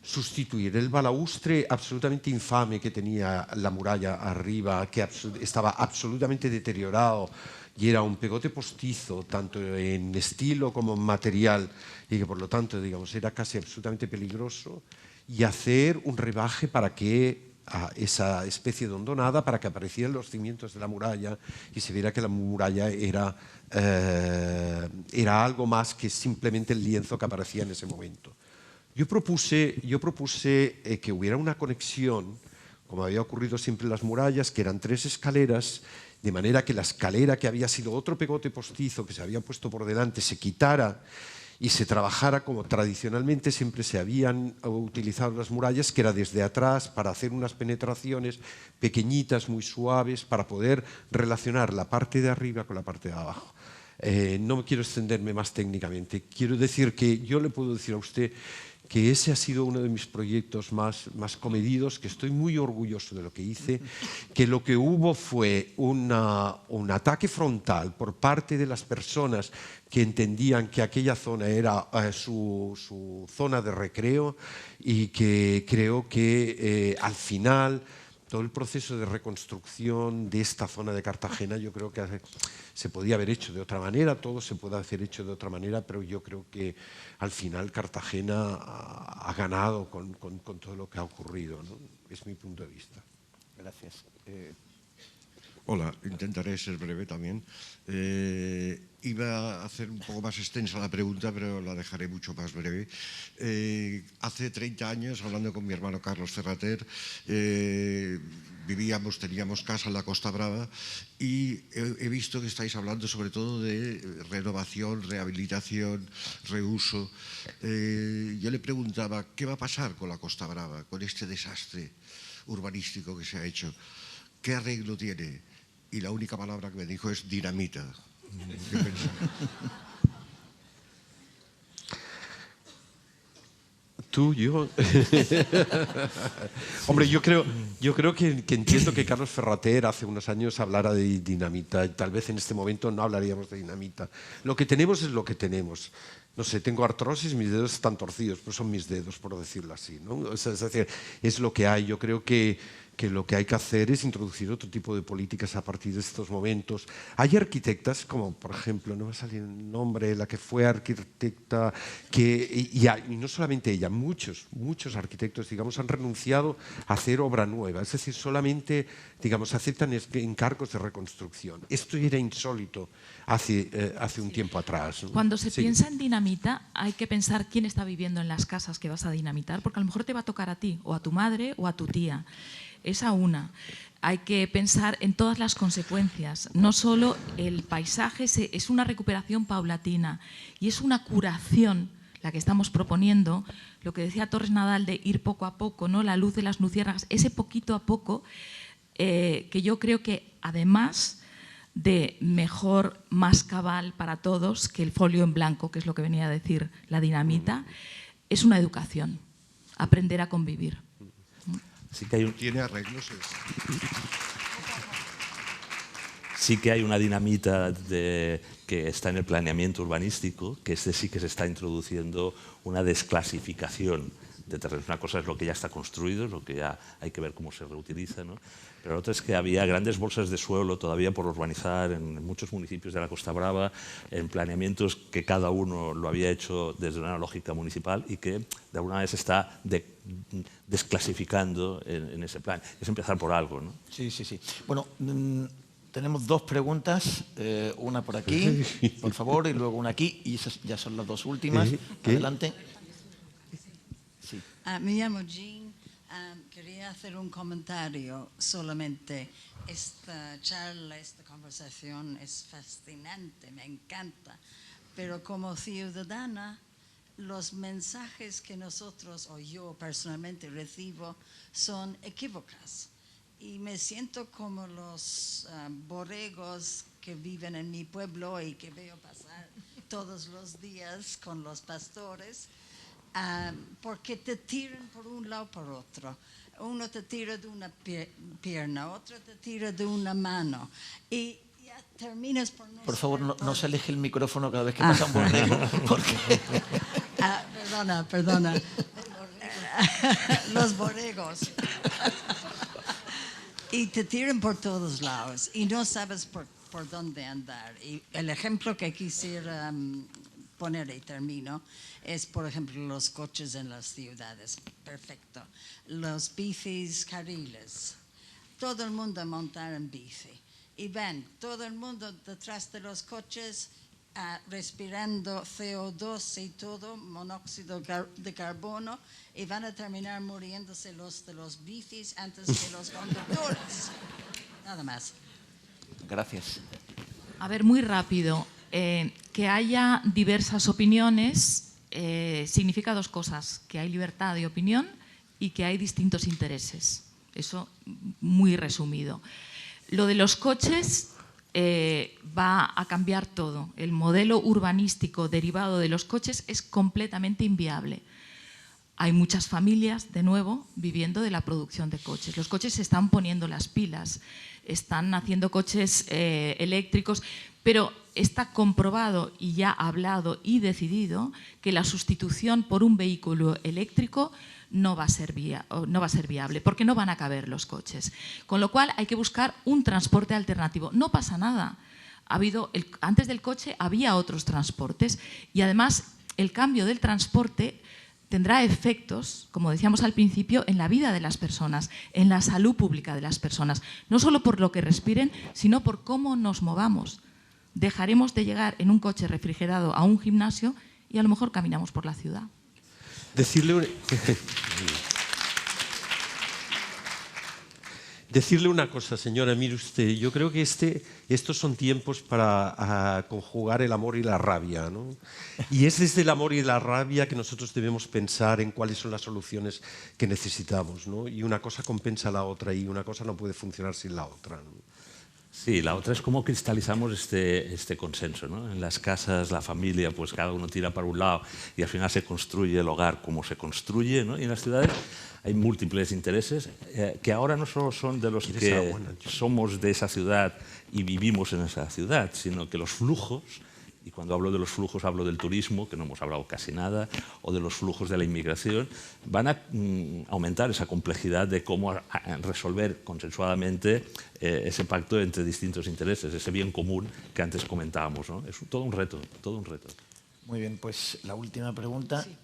sustituir el balaustre absolutamente infame que tenía la muralla arriba, que estaba absolutamente deteriorado y era un pegote postizo, tanto en estilo como en material, y que por lo tanto, digamos, era casi absolutamente peligroso, y hacer un rebaje para que esa especie de hondonada, para que aparecieran los cimientos de la muralla y se viera que la muralla era algo más que simplemente el lienzo que aparecía en ese momento. Yo propuse que hubiera una conexión, como había ocurrido siempre en las murallas, que eran 3 escaleras, de manera que la escalera, que había sido otro pegote postizo que se había puesto por delante, se quitara y se trabajara como tradicionalmente siempre se habían utilizado las murallas, que era desde atrás para hacer unas penetraciones pequeñitas, muy suaves, para poder relacionar la parte de arriba con la parte de abajo. No quiero extenderme más técnicamente. Quiero decir que yo le puedo decir a usted que ese ha sido uno de mis proyectos más comedidos, que estoy muy orgulloso de lo que hice, que lo que hubo fue un ataque frontal por parte de las personas que entendían que aquella zona era su zona de recreo, y que creo que al final todo el proceso de reconstrucción de esta zona de Cartagena, yo creo que se podía haber hecho de otra manera, todo se puede haber hecho de otra manera, pero yo creo que al final Cartagena ha ganado con todo lo que ha ocurrido, ¿no? Es mi punto de vista. Gracias. Hola, intentaré ser breve también. Iba a hacer un poco más extensa la pregunta, pero la dejaré mucho más breve. Hace 30 años, hablando con mi hermano Carlos Ferrater, teníamos casa en la Costa Brava, y he visto que estáis hablando sobre todo de renovación, rehabilitación, reuso. Yo le preguntaba, ¿qué va a pasar con la Costa Brava, con este desastre urbanístico que se ha hecho? ¿Qué arreglo tiene? Y la única palabra que me dijo es dinamita. ¿Qué pensás? Tú, yo. Hombre, yo creo que entiendo que Carlos Ferrater hace unos años hablara de dinamita. Tal vez en este momento no hablaríamos de dinamita. Lo que tenemos es lo que tenemos. No sé, tengo artrosis, mis dedos están torcidos, pero son mis dedos, por decirlo así, ¿no? O sea, es decir, es lo que hay. Yo creo que que lo que hay que hacer es introducir otro tipo de políticas a partir de estos momentos. Hay arquitectas, como por ejemplo, no me va a salir el nombre, la que fue arquitecta, y no solamente ella, muchos arquitectos, digamos, han renunciado a hacer obra nueva, es decir, solamente, digamos, aceptan encargos de reconstrucción. Esto era insólito hace un tiempo atrás, ¿no? Cuando se piensa en dinamita, hay que pensar quién está viviendo en las casas que vas a dinamitar, porque a lo mejor te va a tocar a ti, o a tu madre, o a tu tía. Esa una. Hay que pensar en todas las consecuencias. No solo el paisaje, es una recuperación paulatina y es una curación la que estamos proponiendo. Lo que decía Torres Nadal de ir poco a poco, ¿no? La luz de las luciérnagas, ese poquito a poco, que yo creo que además de mejor, más cabal para todos que el folio en blanco, que es lo que venía a decir la dinamita, es una educación, aprender a convivir. Sí que hay ¿Tiene arreglos? Sí que hay una dinamita que está en el planeamiento urbanístico, que sí que se está introduciendo una desclasificación de terrenos. Una cosa es lo que ya está construido, lo que ya hay que ver cómo se reutiliza, ¿no? Pero la otra es que había grandes bolsas de suelo todavía por urbanizar en muchos municipios de la Costa Brava, en planeamientos que cada uno lo había hecho desde una lógica municipal y que de alguna manera se está desclasificando en ese plan. Es empezar por algo, ¿no? Sí. Bueno, tenemos dos preguntas, una por aquí, por favor, y luego una aquí, y esas ya son las dos últimas. Adelante. Sí. Me llamo Jean. Quería hacer un comentario solamente. Esta charla, esta conversación es fascinante, me encanta. Pero como ciudadana, los mensajes que nosotros, o yo personalmente recibo, son equívocos. Y me siento como los borregos que viven en mi pueblo y que veo pasar todos los días con los pastores. Porque te tiran por un lado por otro. Uno te tira de una pierna, otro te tira de una mano. Y ya terminas por no... Por favor, no se aleje el micrófono cada vez que pasa un borrego. Porque... Perdona. Los borregos. Y te tiran por todos lados y no sabes por dónde andar. Y el ejemplo que quisiera poner y termino es, por ejemplo, los coches en las ciudades. Perfecto. Los bicis carriles. Todo el mundo a montar en bici. Y ven, todo el mundo detrás de los coches respirando CO2 y todo, monóxido de carbono, y van a terminar muriéndose los de los bicis antes que los conductores. Nada más. Gracias. A ver, muy rápido. Que haya diversas opiniones significa dos cosas, que hay libertad de opinión y que hay distintos intereses. Eso muy resumido. Lo de los coches va a cambiar todo. El modelo urbanístico derivado de los coches es completamente inviable. Hay muchas familias, de nuevo, viviendo de la producción de coches. Los coches se están poniendo las pilas, están haciendo coches eléctricos, pero está comprobado y ya hablado y decidido que la sustitución por un vehículo eléctrico no va a ser viable, porque no van a caber los coches. Con lo cual hay que buscar un transporte alternativo. No pasa nada. Antes del coche había otros transportes y además el cambio del transporte tendrá efectos, como decíamos al principio, en la vida de las personas, en la salud pública de las personas, no solo por lo que respiren, sino por cómo nos movamos. Dejaremos de llegar en un coche refrigerado a un gimnasio y a lo mejor caminamos por la ciudad. Decirle una cosa, señora, mire usted, yo creo que estos son tiempos para conjugar el amor y la rabia, ¿no? Y es desde el amor y la rabia que nosotros debemos pensar en cuáles son las soluciones que necesitamos, ¿no? Y una cosa compensa a la otra y una cosa no puede funcionar sin la otra, ¿no? Sí, la otra es cómo cristalizamos este consenso, ¿no? En las casas, la familia, pues cada uno tira para un lado y al final se construye el hogar como se construye, ¿no? Y en las ciudades hay múltiples intereses que ahora no solo son de los que somos de esa ciudad y vivimos en esa ciudad, sino que los flujos y cuando hablo de los flujos hablo del turismo, que no hemos hablado casi nada, o de los flujos de la inmigración, van a aumentar esa complejidad de cómo resolver consensuadamente ese pacto entre distintos intereses, ese bien común que antes comentábamos, ¿no? Es todo un reto, todo un reto. Muy bien, pues la última pregunta. Sí.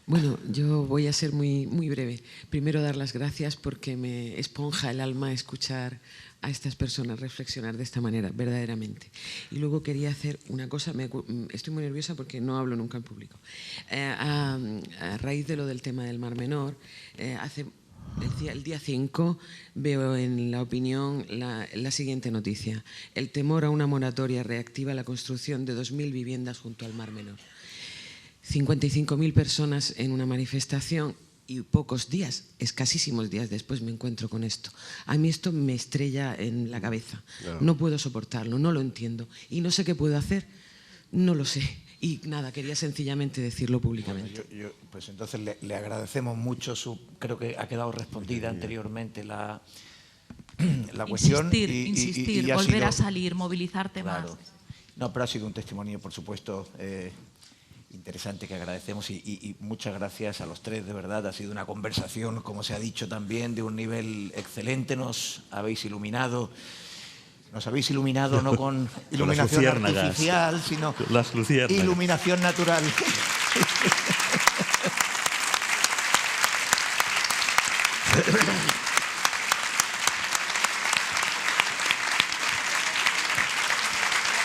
Bueno, yo voy a ser muy breve. Primero, dar las gracias porque me esponja el alma escuchar a estas personas reflexionar de esta manera, verdaderamente. Y luego quería hacer una cosa, estoy muy nerviosa porque no hablo nunca en público. A raíz de lo del tema del Mar Menor, el día 5 veo en La Opinión la siguiente noticia. El temor a una moratoria reactiva la construcción de 2.000 viviendas junto al Mar Menor. 55.000 personas en una manifestación y pocos días, escasísimos días después me encuentro con esto. A mí esto me estrella en la cabeza. No puedo soportarlo, no lo entiendo. Y no sé qué puedo hacer, no lo sé. Y nada, quería sencillamente decirlo públicamente. Bueno, pues entonces le agradecemos mucho creo que ha quedado respondida anteriormente la cuestión. Insistir, volver a salir, movilizarte más. No, pero ha sido un testimonio, por supuesto, interesante, que agradecemos y muchas gracias a los tres, de verdad. Ha sido una conversación, como se ha dicho también, de un nivel excelente. Nos habéis iluminado no con iluminación artificial, sino iluminación natural.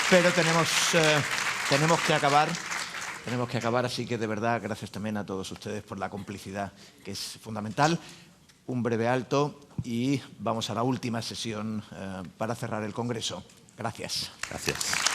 Pero tenemos que acabar. Tenemos que acabar, así que de verdad gracias también a todos ustedes por la complicidad, que es fundamental. Un breve alto y vamos a la última sesión para cerrar el Congreso. Gracias. Gracias.